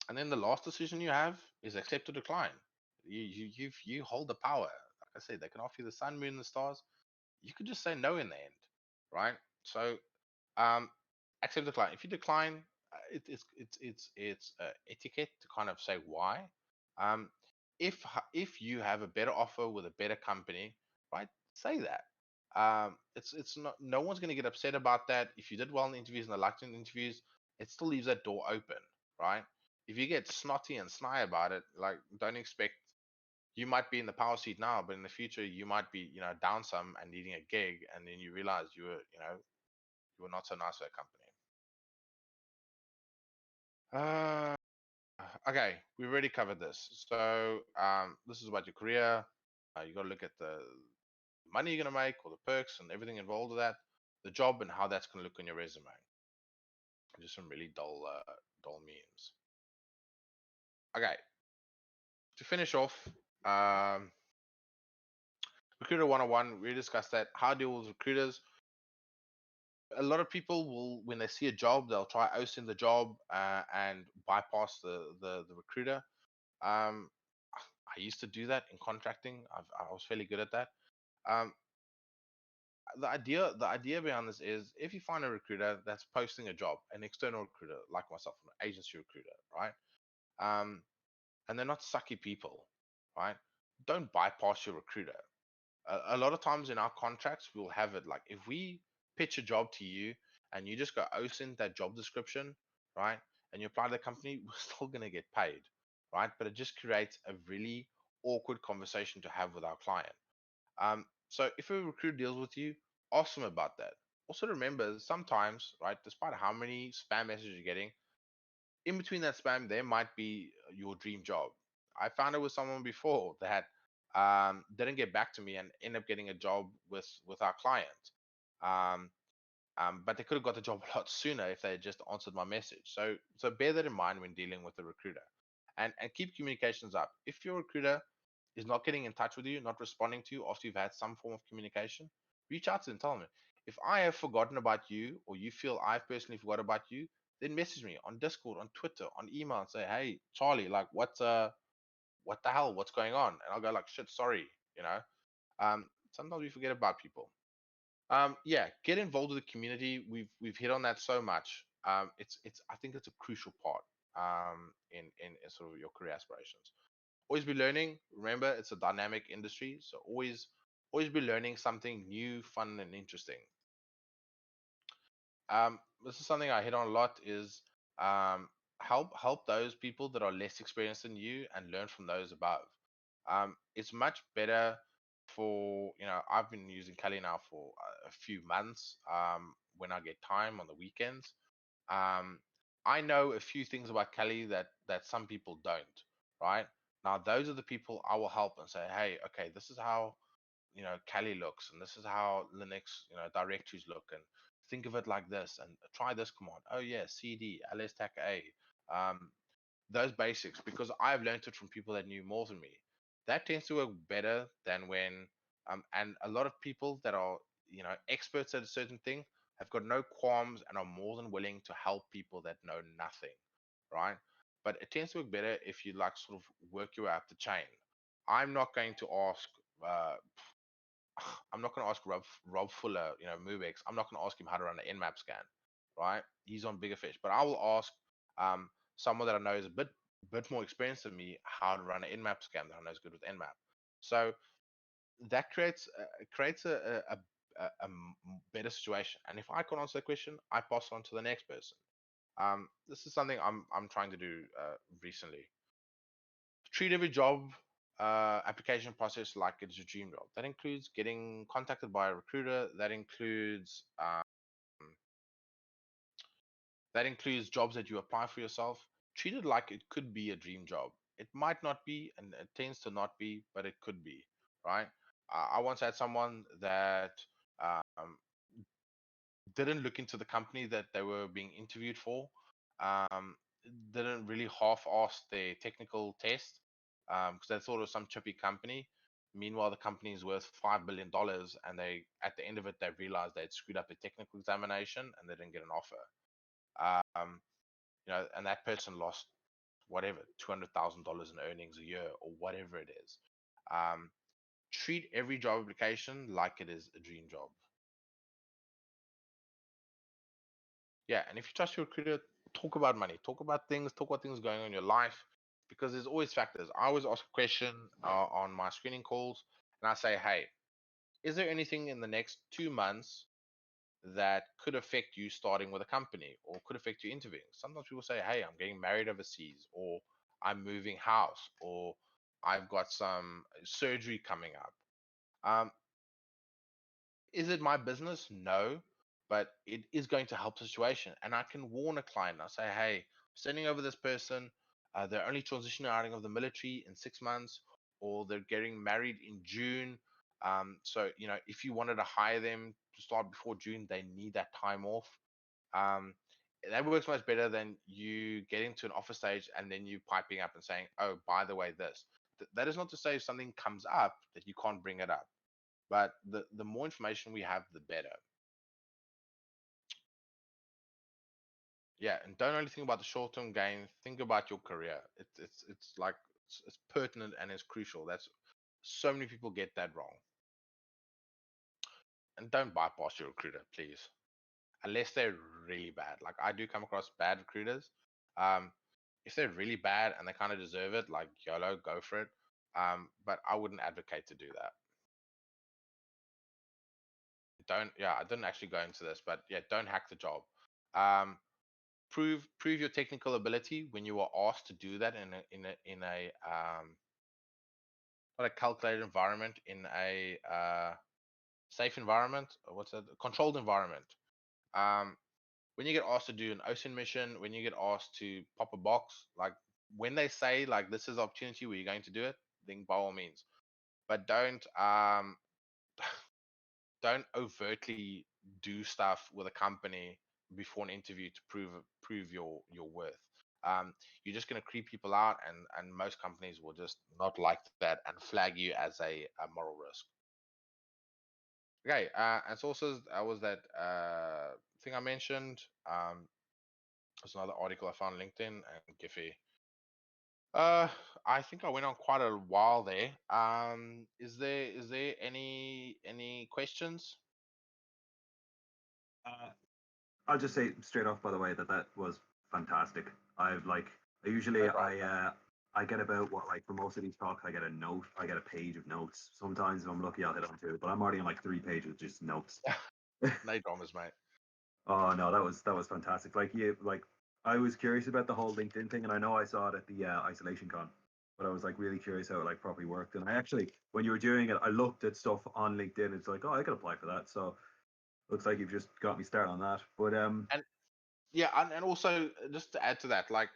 And then the last decision you have is accept or decline. You hold the power. Like I said, they can offer you the sun, moon, and the stars. You could just say no in the end, right? So um, accept decline. If you decline, it's etiquette to kind of say why. Um, if you have a better offer with a better company, right? Say that. It's not, no one's going to get upset about that. If you did well in the interviews and they liked you in the interviews, it still leaves that door open, right? If you get snotty and snide about it, like, don't expect, you might be in the power seat now, but in the future you might be, down some and needing a gig, and then you realize you were not so nice for that company. Okay, we've already covered this. So this is about your career. You got to look at the money you're going to make, or the perks and everything involved with that, the job, and how that's going to look on your resume. Just some really dull memes. Okay, to finish off, recruiter 101, we discussed that. How to deal with recruiters. A lot of people will, when they see a job, they'll try OSINT the job and bypass the recruiter. Um, I used to do that in contracting. I was fairly good at that. Um, the idea behind this is, if you find a recruiter that's posting a job, an external recruiter like myself, an agency recruiter, right? And they're not sucky people, right? Don't bypass your recruiter. A lot of times in our contracts, we'll have it like, if we pitch a job to you and you just go OSINT that job description, right? And you apply to the company, we're still going to get paid, right? But it just creates a really awkward conversation to have with our client. So if a recruiter deals with you, ask them about that. Also remember, sometimes, right, despite how many spam messages you're getting, in between that spam, there might be your dream job. I found it with someone before that didn't get back to me and ended up getting a job with our client. Um, but they could have got the job a lot sooner if they had just answered my message. So bear that in mind when dealing with a recruiter, and keep communications up. If your recruiter is not getting in touch with you, not responding to you after you've had some form of communication, reach out to them, tell them, if I have forgotten about you, or you feel I've personally forgot about you, then message me on Discord, on Twitter, on email, and say, hey, Charlie, like, what's what the hell, what's going on? And I'll go like, shit, sorry, you know. Sometimes we forget about people. Yeah, get involved with the community. We've hit on that so much. It's I think it's a crucial part in sort of your career aspirations. Always be learning. Remember, it's a dynamic industry, so always be learning something new, fun, and interesting. This is something I hit on a lot is um, help those people that are less experienced than you and learn from those above. It's much better for, I've been using Kali now for a few months when I get time on the weekends. um, I know a few things about Kali that some people don't, right? Now those are the people I will help and say, hey, okay, this is how Kali looks, and this is how Linux directories look, and think of it like this, and try this command. Oh yeah, cd ls tac a, those basics, because I've learned it from people that knew more than me. That tends to work better than when and a lot of people that are experts at a certain thing have got no qualms and are more than willing to help people that know nothing, right? But it tends to work better if you like sort of work your way up the chain. I'm not going to ask uh, I'm not going to ask Rob Fuller, MoveX. I'm not going to ask him how to run an Nmap scan, right? He's on bigger fish. But I will ask someone that I know is a bit more experienced than me how to run an Nmap scan that I know is good with Nmap. So that creates better situation. And if I can't answer the question, I pass on to the next person. This is something I'm trying to do recently. Treat every job application process like it's your dream job. That includes getting contacted by a recruiter. That includes jobs that you apply for yourself. Treat it like it could be a dream job. It might not be, and it tends to not be, but it could be, right? I once had someone that um, didn't look into the company that they were being interviewed for. Um, didn't really half-ass their technical test because they thought it was some chippy company. Meanwhile, the company is worth $5 billion, and they, at the end of it, they realized they'd screwed up the technical examination and they didn't get an offer. And that person lost whatever $200,000 in earnings a year or whatever it is. Um, Treat every job application like it is a dream job. Yeah, and if you trust your recruiter, talk about money, talk about things going on in your life, because there's always factors. I always ask a question on my screening calls, and I say, hey, is there anything in the next 2 months that could affect you starting with a company or could affect you interviewing? Sometimes people say, hey, I'm getting married overseas, or I'm moving house, or I've got some surgery coming up. Um, is it my business? No, but it is going to help the situation. And I can warn a client. I say, hey, I'm sending over this person. They're only transitioning out of the military in 6 months, or they're getting married in June. So, if you wanted to hire them to start before June, they need that time off. Um, that works much better than you getting to an offer stage and then you piping up and saying, oh, by the way, this. That is not to say if something comes up that you can't bring it up, but the more information we have, the better. Yeah, and don't only think about the short term gain. Think about your career. It's like it's pertinent and it's crucial. That's so many people get that wrong. And don't bypass your recruiter, please, unless they're really bad. Like I do come across bad recruiters. Um, if they're really bad and they kind of deserve it, like YOLO, go for it. But I wouldn't advocate to do that. Don't. Yeah, I didn't actually go into this, but yeah, don't hack the job. Um, prove your technical ability when you are asked to do that in a not a calculated environment, in a safe environment, or what's that, controlled environment. um when you get asked to do an OSINT mission, when you get asked to pop a box, like when they say like this is opportunity where you're going to do it, then by all means. But don't overtly do stuff with a company before an interview to prove your worth. You're just going to creep people out, and most companies will just not like that and flag you as a moral risk. Okay, and so also was that thing I mentioned. There's another article I found on LinkedIn and Giphy. Uh, I think I went on quite a while there. Is there any questions? Uh, I'll just say straight off, by the way, that that was fantastic. I've like No usually dramas, mate. I get about what like for most of these talks I get a note, I get a page of notes. Sometimes if I'm lucky I'll hit on two, but I'm already on like 3 pages just notes. No dramas, mate. Oh no, that was fantastic. Like you, like I was curious about the whole LinkedIn thing, and I know I saw it at the Isolation Con, but I was like really curious how it like properly worked. And I actually, when you were doing it, I looked at stuff on LinkedIn. It's like, oh, I could apply for that. So looks like you've just got me started on that. But And yeah, and also just to add to that, like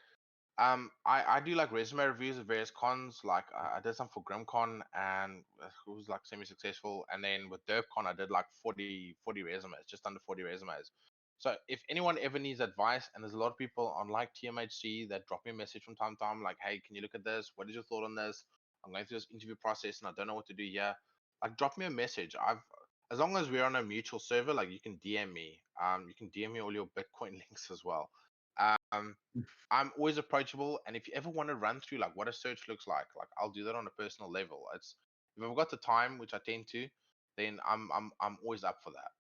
I do like resume reviews of various cons. Like I did some for GrimCon and it was like semi-successful. And then with DerpCon, I did like 40 resumes, just under 40 resumes. So if anyone ever needs advice, and there's a lot of people on like TMHC that drop me a message from time to time, like, hey, can you look at this? What is your thought on this? I'm going through this interview process and I don't know what to do here. Like, drop me a message. As long as we're on a mutual server, like you can DM me. You can DM me all your Bitcoin links as well. Um, I'm always approachable, and if you ever want to run through like what a search looks like I'll do that on a personal level. It's if I've got the time, which I tend to, then I'm always up for that.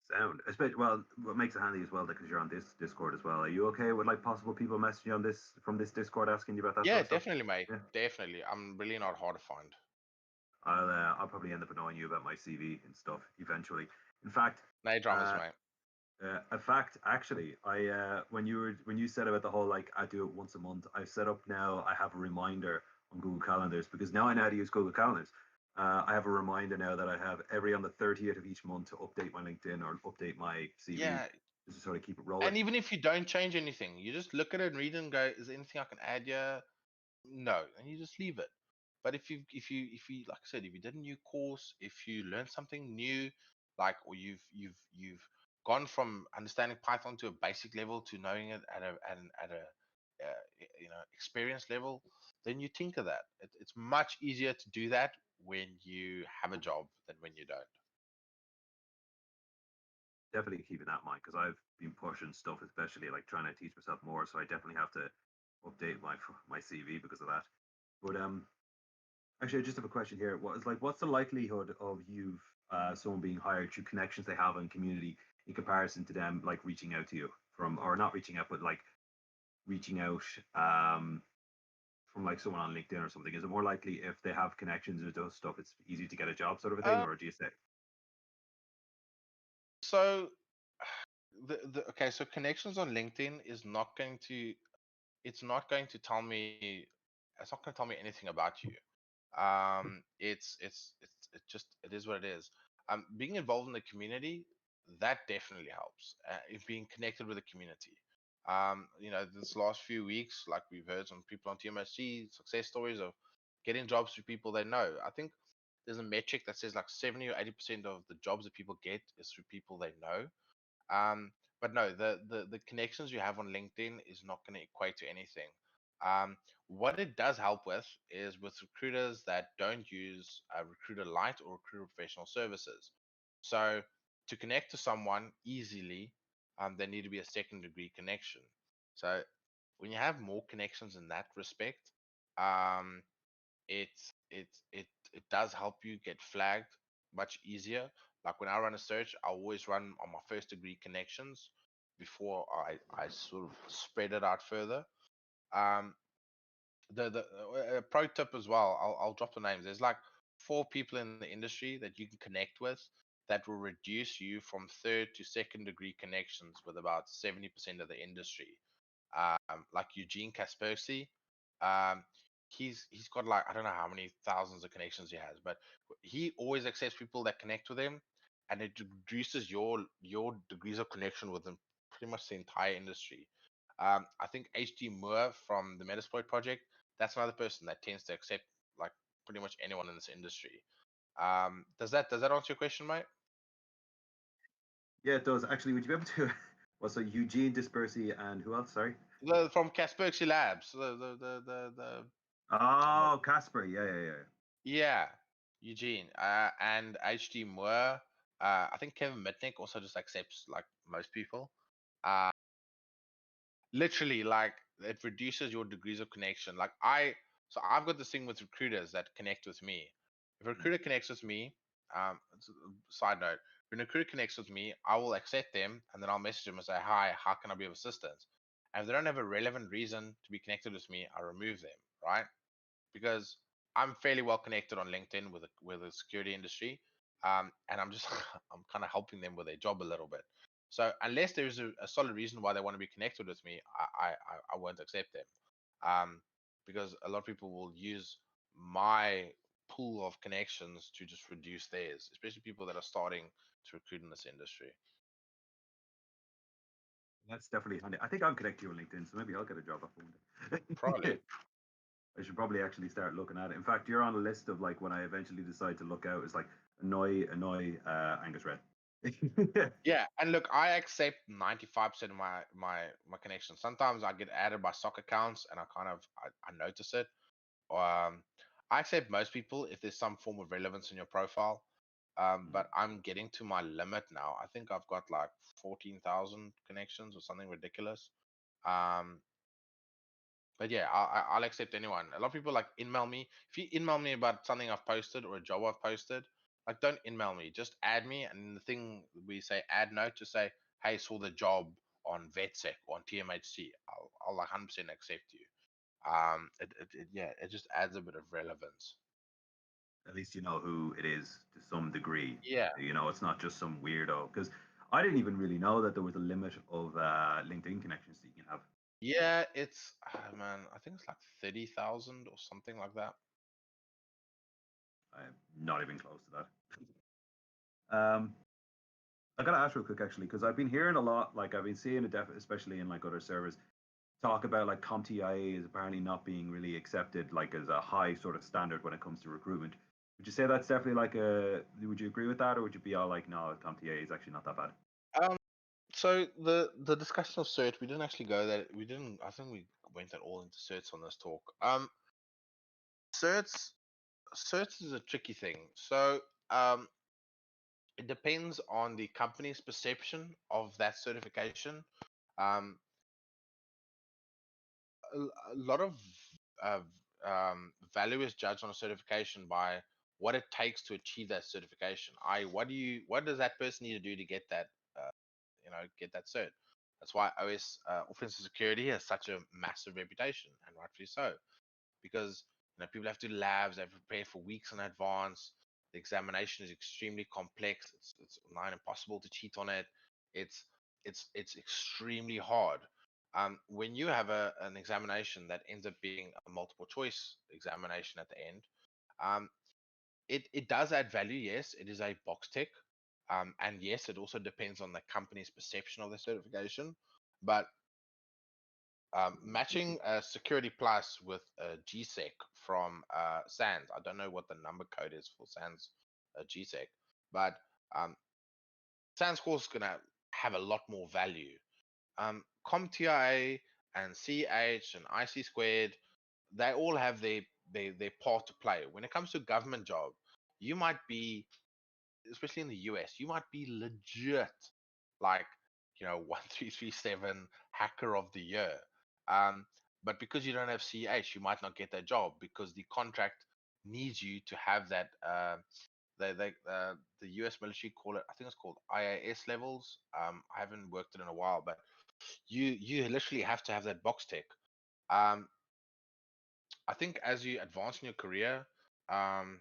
sound, especially well, what makes it handy as well because you're on this Discord as well. Are you okay with like possible people messaging on this from this Discord asking you about that sort Yeah, of stuff? definitely, mate. Yeah. Definitely. I'm really not hard to find. I'll probably end up annoying you about my CV and stuff eventually. In fact, No dramas, uh, mate. in fact, actually, I when you said about the whole like I do it once a month, I've set up now. I have a reminder on Google Calendars because now I know how to use Google Calendars. I have a reminder now that I have every on the 30th of each month to update my LinkedIn or update my CV Yeah, just to sort of keep it rolling. and even if you don't change anything, you just look at it and read it and go, is there anything I can add here? No, and you just leave it. But if you like I said, if you did a new course, if you learned something new, like or you've gone from understanding Python to a basic level to knowing it at a experience level, then you tinker that. It's much easier to do that when you have a job than when you don't. Definitely keeping that in mind because I've been pushing stuff, especially like trying to teach myself more. So I definitely have to update my CV because of that. But actually, I just have a question here. What's the likelihood of you someone being hired through connections they have in community in comparison to them like reaching out to you from or not reaching out, but like reaching out from like someone on LinkedIn or something? Is it more likely if they have connections or those stuff, it's easy to get a job sort of a thing, Uh, or do you say? so okay, so connections on LinkedIn is not going to it's not going to tell me it's not going to tell me anything about you. It just it is what it is. Being involved in the community, that definitely helps. If being connected with the community. This last few weeks, like we've heard some people on TMSG success stories of getting jobs through people they know. I think there's a metric that says like 70 or 80% of the jobs that people get is through people they know. But no, the connections you have on LinkedIn is not going to equate to anything. Um, what it does help with is with recruiters that don't use Recruiter Lite or Recruiter Professional Services. So to connect to someone easily, there need to be a second degree connection. So when you have more connections in that respect, um, it it does help you get flagged much easier. Like when I run a search, I always run on my first degree connections before I sort of spread it out further. Um, the pro tip as well. I'll drop the names. There's like 4 people in the industry that you can connect with that will reduce you from third to second degree connections with about 70% of the industry. Like Eugene Kaspersky. Um, he's got like I don't know how many thousands of connections he has, but he always accepts people that connect with him, and it reduces your degrees of connection with him pretty much the entire industry. I think HD Moore from the Metasploit project, that's another person that tends to accept like pretty much anyone in this industry. Does that answer your question, mate? Yeah, it does. Actually, would you be able to? Well, so Eugene Dispersey and who else? Sorry. From Kaspersky Labs, the Oh, Casper. Yeah, yeah, yeah. yeah, Eugene, and HD Moore. I think Kevin Mitnick also just accepts like most people. Uh, Literally, like it reduces your degrees of connection. So I've got this thing with recruiters that connect with me. If a recruiter connects with me, it's a side note, when a recruiter connects with me, I will accept them and then I'll message them and say, hi, how can I be of assistance? And if they don't have a relevant reason to be connected with me, I remove them, right? Because I'm fairly well connected on LinkedIn with the security industry, and I'm just I'm kind of helping them with their job a little bit. So unless there's a solid reason why they want to be connected with me, I won't accept them, because a lot of people will use my pool of connections to just reduce theirs, especially people that are starting to recruit in this industry. That's definitely handy. I think I'm connected to you on LinkedIn, so maybe I'll get a job after one Probably. day. I should probably actually start looking at it. In fact, you're on a list of like when I eventually decide to look out, it's like annoy AngusRed. Yeah, and look, I accept 95% of my connections. Sometimes I get added by stock accounts, and I notice it. I accept most people if there's some form of relevance in your profile. But I'm getting to my limit now. I think I've got like 14,000 connections or something ridiculous. Um, but yeah, I'll accept anyone. A lot of people like email me. If you email me about something I've posted or a job I've posted, like don't email me. Just add me, and in the thing we say add note, just say, hey, saw the job on VetSec or on TMHC. I'll like 100% accept you. Yeah, it just adds a bit of relevance. At least you know who it is to some degree. Yeah, You know, it's not just some weirdo. Because I didn't even really know that there was a limit of LinkedIn connections that you can have. yeah. It's man, I think it's like 30,000 or something like that. I'm not even close to that. I gotta ask real quick actually, because I've been hearing a lot, like I've been seeing it, especially in like other servers, talk about like CompTIA is apparently not being really accepted like as a high sort of standard when it comes to recruitment. Would you say that's definitely like a? Would you agree with that, or would you be all like, no, CompTIA is actually not that bad? Um, so the discussion of cert, we didn't actually go that. We didn't. I think we went at all into certs on this talk. Certs certs is a tricky thing. So it depends on the company's perception of that certification. Um, a lot of uh, value is judged on a certification by what it takes to achieve that certification. What does that person need to do to get that, uh, get that cert? That's why OS offensive security has such a massive reputation, and rightfully so, because people have to do labs, they have to prepare for weeks in advance. The examination is extremely complex. It's nigh impossible to cheat on it. It's it's extremely hard. When you have an examination that ends up being a multiple choice examination at the end, um, it does add value. Yes, it is a box tick, and yes, it also depends on the company's perception of the certification. But matching Security Plus with GSEC from SANS. I don't know what the number code is for SANS GSEC, but um, SANS course is going to have a lot more value. CompTIA and CH and IC squared, they all have their part to play. When it comes to a government job, you might be, especially in the US, you might be legit like, 1337 hacker of the year. Um, but because you don't have CH, you might not get that job because the contract needs you to have that. The US military call it, I think it's called IAS levels. I haven't worked it in a while, but you literally have to have that box tick. Um, I think as you advance in your career, um,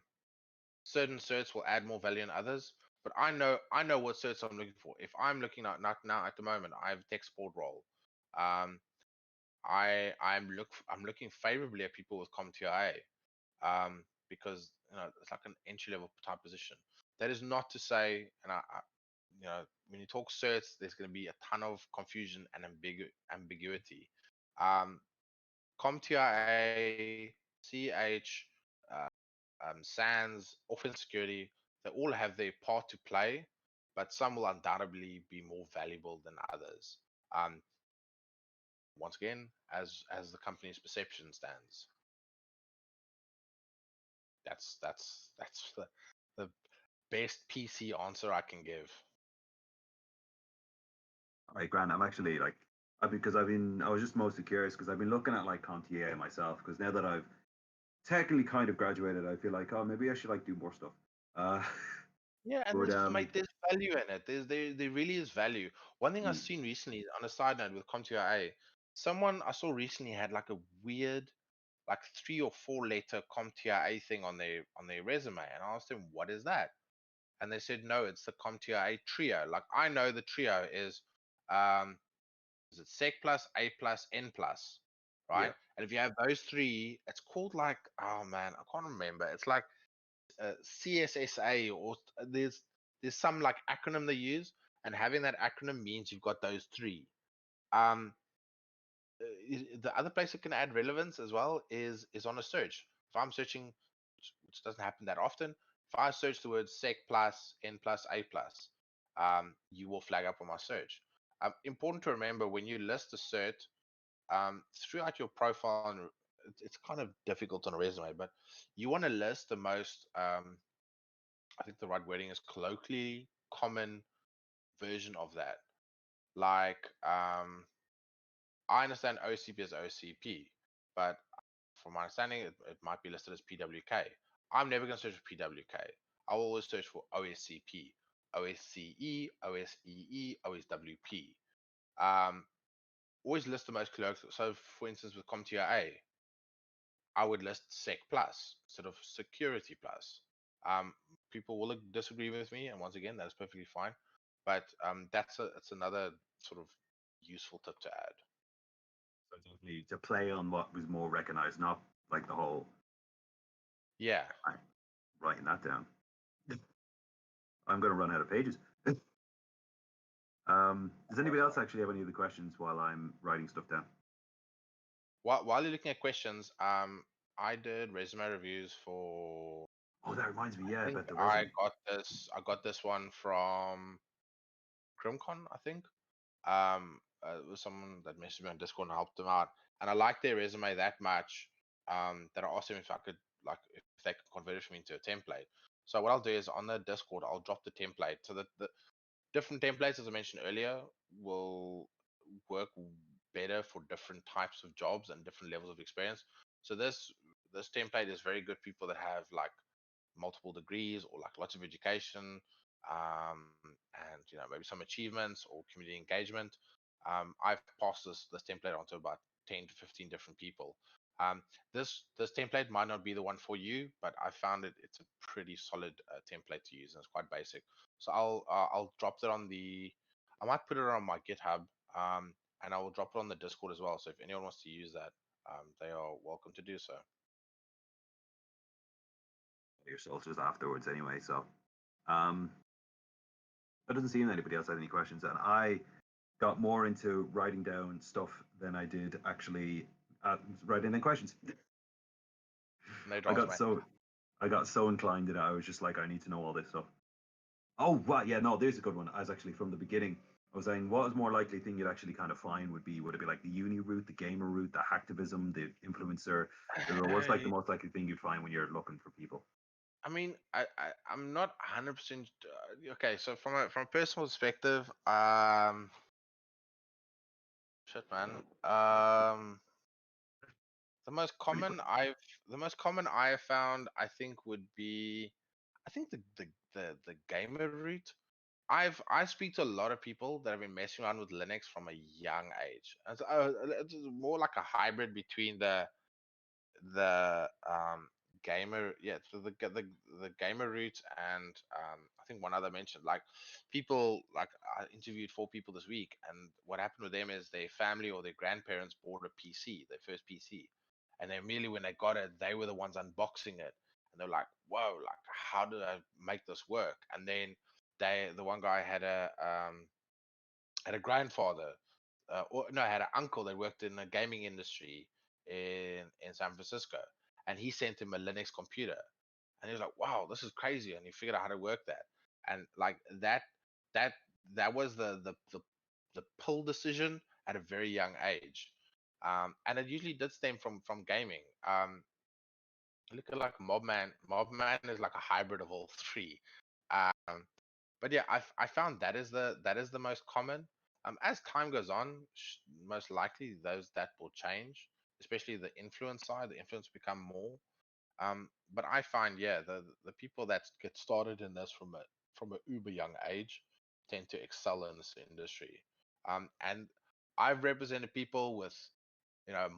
certain certs will add more value than others. But I know what certs I'm looking for. If I'm looking at not now at the moment, I have a tech support role. Um, I'm looking favorably at people with CompTIA, because it's like an entry level type position. That is not to say, and when you talk certs, there's going to be a ton of confusion and ambiguity. Um, CompTIA, CH, SANS, offense security, they all have their part to play, but some will undoubtedly be more valuable than others. Um, Once again, as the company's perception stands. That's the best PC answer I can give. All right, Grant. I'm actually like because I was just mostly curious because I've been looking at like CompTIA myself because now that I've technically kind of graduated, I feel like, oh, maybe I should like do more stuff. Uh, Yeah, and but mate, there's value in it. There really is value. One thing I've mm, seen recently, on a side note with CompTIA, someone I saw recently had like a weird, like 3 or 4 letter CompTIA thing on their resume, and I asked them, "What is that?" And they said, "No, it's the CompTIA trio." Like I know the trio um, is it Sec plus, A plus, N plus, yeah, right? And if you have those three, it's called like, oh man, I can't remember. It's like CSSA, or there's some like acronym they use, and having that acronym means you've got those three. Um, the other place it can add relevance as well is on a search. If I'm searching, which doesn't happen that often, if I search the word Sec plus, N plus, A plus, you will flag up on my search. Important to remember when you list a cert throughout your profile, and it's kind of difficult on a resume, but you want to list the most I think the right wording is colloquially common version of that. Like, I understand OCP is OCP, but from my understanding, it might be listed as PWK. I'm never going to search for PWK. I will always search for OSCP, OSCE, OSEE, OSWP. Um, Always list the most colloquial. So, for instance, with CompTIA, I would list Sec plus instead of Security plus. Um, People will disagree with me, and once again, that's perfectly fine. But it's another sort of useful tip to add. so definitely to play on what was more recognized, not like the whole. Yeah. I'm writing that down. I'm going to run out of pages. Does anybody else actually have any other questions while I'm writing stuff down? While you're looking at questions, I did resume reviews for. Oh, that reminds me, I yeah, think about the resume. I got this one from CrimCon, I think. It was someone that messaged me on Discord and helped them out, and I liked their resume that much that I asked them if I could, like, if they could convert it for me into a template. So what I'll do is on the Discord I'll drop the template. So that the different templates, as I mentioned earlier, will work better for different types of jobs and different levels of experience. So this template is very good for people that have like multiple degrees or like lots of education, and maybe some achievements or community engagement. I've passed this template onto about 10 to 15 different people. um, this template might not be the one for you, but I found it's a pretty solid template to use, and it's quite basic. So I'll drop it on the I might put it on my GitHub, and I will drop it on the Discord as well. So if anyone wants to use that, they are welcome to do so. Your socials afterwards, anyway. So, um, it doesn't seem anybody else had any questions, and I got more into writing down stuff than I did actually writing down questions. No I dramas, got mate. so I got so inclined that I was just like, I need to know all this stuff. Oh, right, yeah, no, there's a good one. I was actually from the beginning. I was saying, what is more likely thing you'd actually kind of find would it be like the uni route, the gamer route, the hacktivism, the influencer, or what's like the most likely thing you'd find when you're looking for people? I mean, I'm not 100% okay. So from a personal perspective, shit, man. The most Really good. common I've the most common I have found, I think, would be, I think the gamer route. I speak to a lot of people that have been messing around with Linux from a young age. It's more like a hybrid between the gamer, yeah, so the gamer route, and I think one other mentioned, like, people, like, I interviewed 4 people this week, and what happened with them is their family or their grandparents bought a PC, their first PC, and then immediately when they got it, they were the ones unboxing it, and they're like, whoa, like, how do I make this work? And then the one guy had a grandfather, or no, had an uncle that worked in the gaming industry in San Francisco, and he sent him a Linux computer, and he was like, "Wow, this is crazy," and he figured out how to work that, and like that that was the pull decision at a very young age, and it usually did stem from gaming. Look at like Mobman. Mobman is like a hybrid of all three. Um, but yeah, I found that is the most common. As time goes on, most likely those that will change, especially the influence side. The influence become more. But I find, yeah, the people that get started in this from a uber young age tend to excel in this industry. And I've represented people with,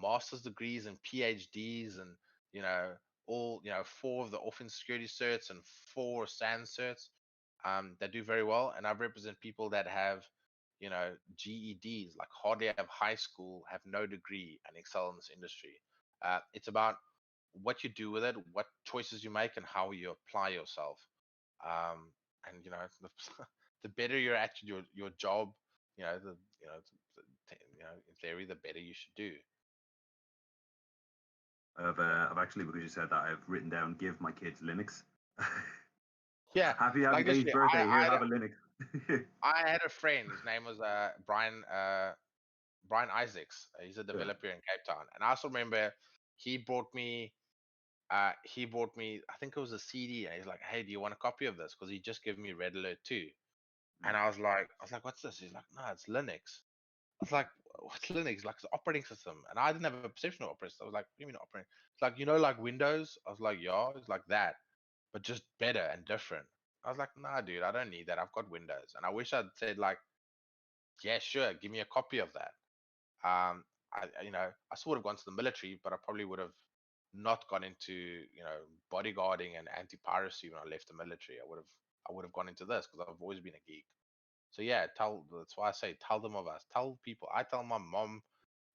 master's degrees and PhDs, and all, four of the offense security certs and four SAN certs, that do very well. And I've represented people that have, GEDs, like hardly have high school, have no degree, and excel in this industry. It's about what you do with it, what choices you make, and how you apply yourself. Um, and the better you're at your job, the in theory, the better you should do. I've actually, because you said that, I've written down give my kids Linux. Yeah, Happy like eighth literally, birthday! Here, have a Linux. I had a friend. His name was Brian Isaacs. He's a Yeah. developer in Cape Town, and I also remember he brought me. I think it was a CD, and he's like, "Hey, do you want a copy of this?" Because he just gave me Red Alert 2. And I was like, "What's this?" He's like, "No, it's Linux." I was like, "What's Linux?" Like, it's an operating system, and I didn't have a perception of operating system. I was like, "What do you mean operating?" It's like, like Windows. I was like, "Yeah," it's like that, but just better and different. I was like, "Nah, dude, I don't need that. I've got Windows." And I wish I'd said like, "Yeah, sure, give me a copy of that." I still would have gone to the military, but I probably would have not gone into bodyguarding and anti-piracy when I left the military. I would have gone into this because I've always been a geek. So yeah, that's why I say tell them of us. Tell people. I tell my mom.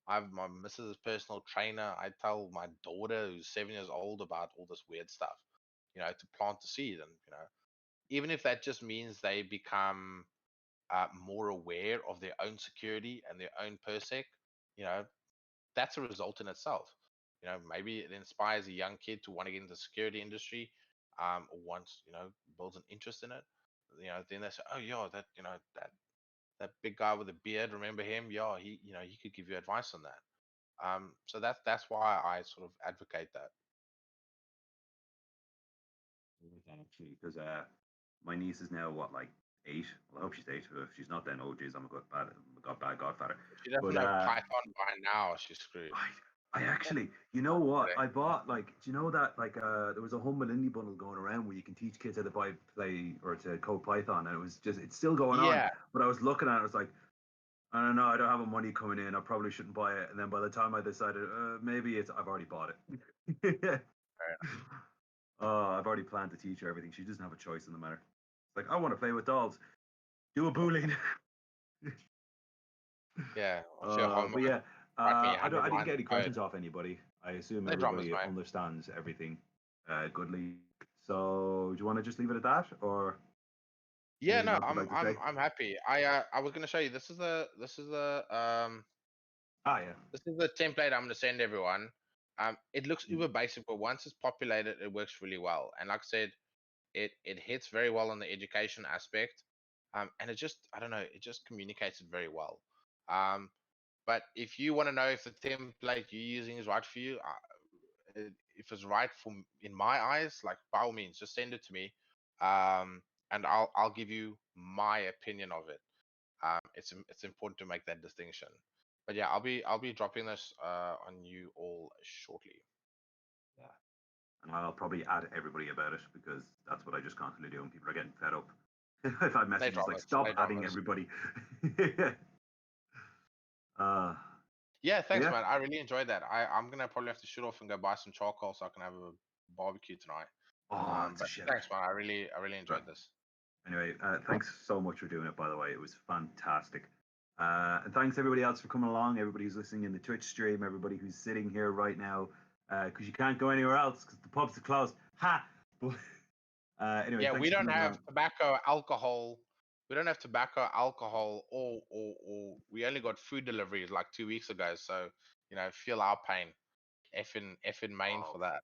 I have my missus' personal trainer. I tell my daughter who's 7 years old about all this weird stuff. To plant the seed, and even if that just means they become more aware of their own security and their own persec, you know, that's a result in itself. Maybe it inspires a young kid to want to get into the security industry, or wants, builds an interest in it. Then they say, oh yeah, that big guy with a beard, remember him? Yeah, he could give you advice on that. So that's why I sort of advocate that. Actually, because my niece is now what, like 8. Well, I hope she's 8. If she's not, then oh geez, bad godfather. If she doesn't But know Python by now, she's screwed. I actually, you know what? I bought, like, do you know that, like, there was a Humble Indie bundle going around where you can teach kids how to play or to code Python, and it's still going on. Yeah, But I was looking at it, I was like, I don't know, I don't have a money coming in. I probably shouldn't buy it. And then by the time I decided, maybe I've already bought it. I've already planned to teach her everything. She doesn't have a choice in the matter. It's like, I want to play with dolls. Do a Boolean. yeah. What's your But homework? yeah, Write me I 100 didn't lines get of any code. questions off anybody. I assume No dramas, everybody mate. understands everything goodly. So do you want to just leave it at that, or Yeah, anything no, else you'd I'm like to I'm say? I'm happy. I was gonna show you. Yeah. This is the template I'm gonna send everyone. It looks Mm. uber basic, but once it's populated, it works really well. And like I said, it hits very well on the education aspect. And it just, I don't know, it just communicates it very well. Um, but if you want to know if the template you're using is right for you, if it's right in my eyes, like by all means, just send it to me, and I'll give you my opinion of it. It's important to make that distinction. But yeah, I'll be dropping this on you all shortly. Yeah. And I'll probably add everybody about it because that's what I just constantly do, and people are getting fed up. If I No message, it's like, dramas, stop no adding dramas. everybody. uh, Yeah, thanks, yeah. man. I really enjoyed that. I'm gonna probably have to shoot off and go buy some charcoal so I can have a barbecue tonight. Oh, it's a But shout. thanks, man. I really Right. enjoyed this. Anyway, thanks so much for doing it, by the way. It was fantastic. And thanks everybody else for coming along, everybody who's listening in the Twitch stream, everybody who's sitting here right now, because you can't go anywhere else because the pubs are closed. Ha! But, anyway, Yeah, thanks we for don't coming have along. tobacco, alcohol. We don't have tobacco, alcohol, or we only got food deliveries like 2 weeks ago. So feel our pain. F in Maine Oh, for that.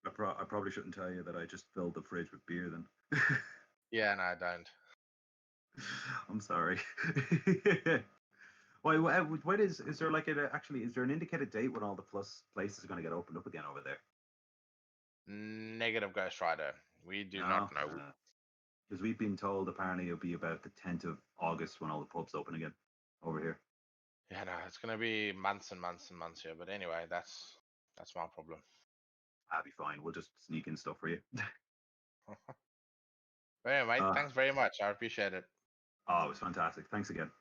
I probably shouldn't tell you that I just filled the fridge with beer then. Yeah, no, I don't. I'm sorry. Why, what is there like actually, is there an indicated date when all the plus places are going to get opened up again over there? Negative Ghost Rider. We do No? not know. Because we've been told apparently it'll be about the 10th of August when all the pubs open again over here. Yeah, no, it's gonna be months and months and months here. But anyway, that's my problem. I'll be fine. We'll just sneak in stuff for you. But anyway, Uh, thanks very much. I appreciate it. oh, it was fantastic. Thanks again.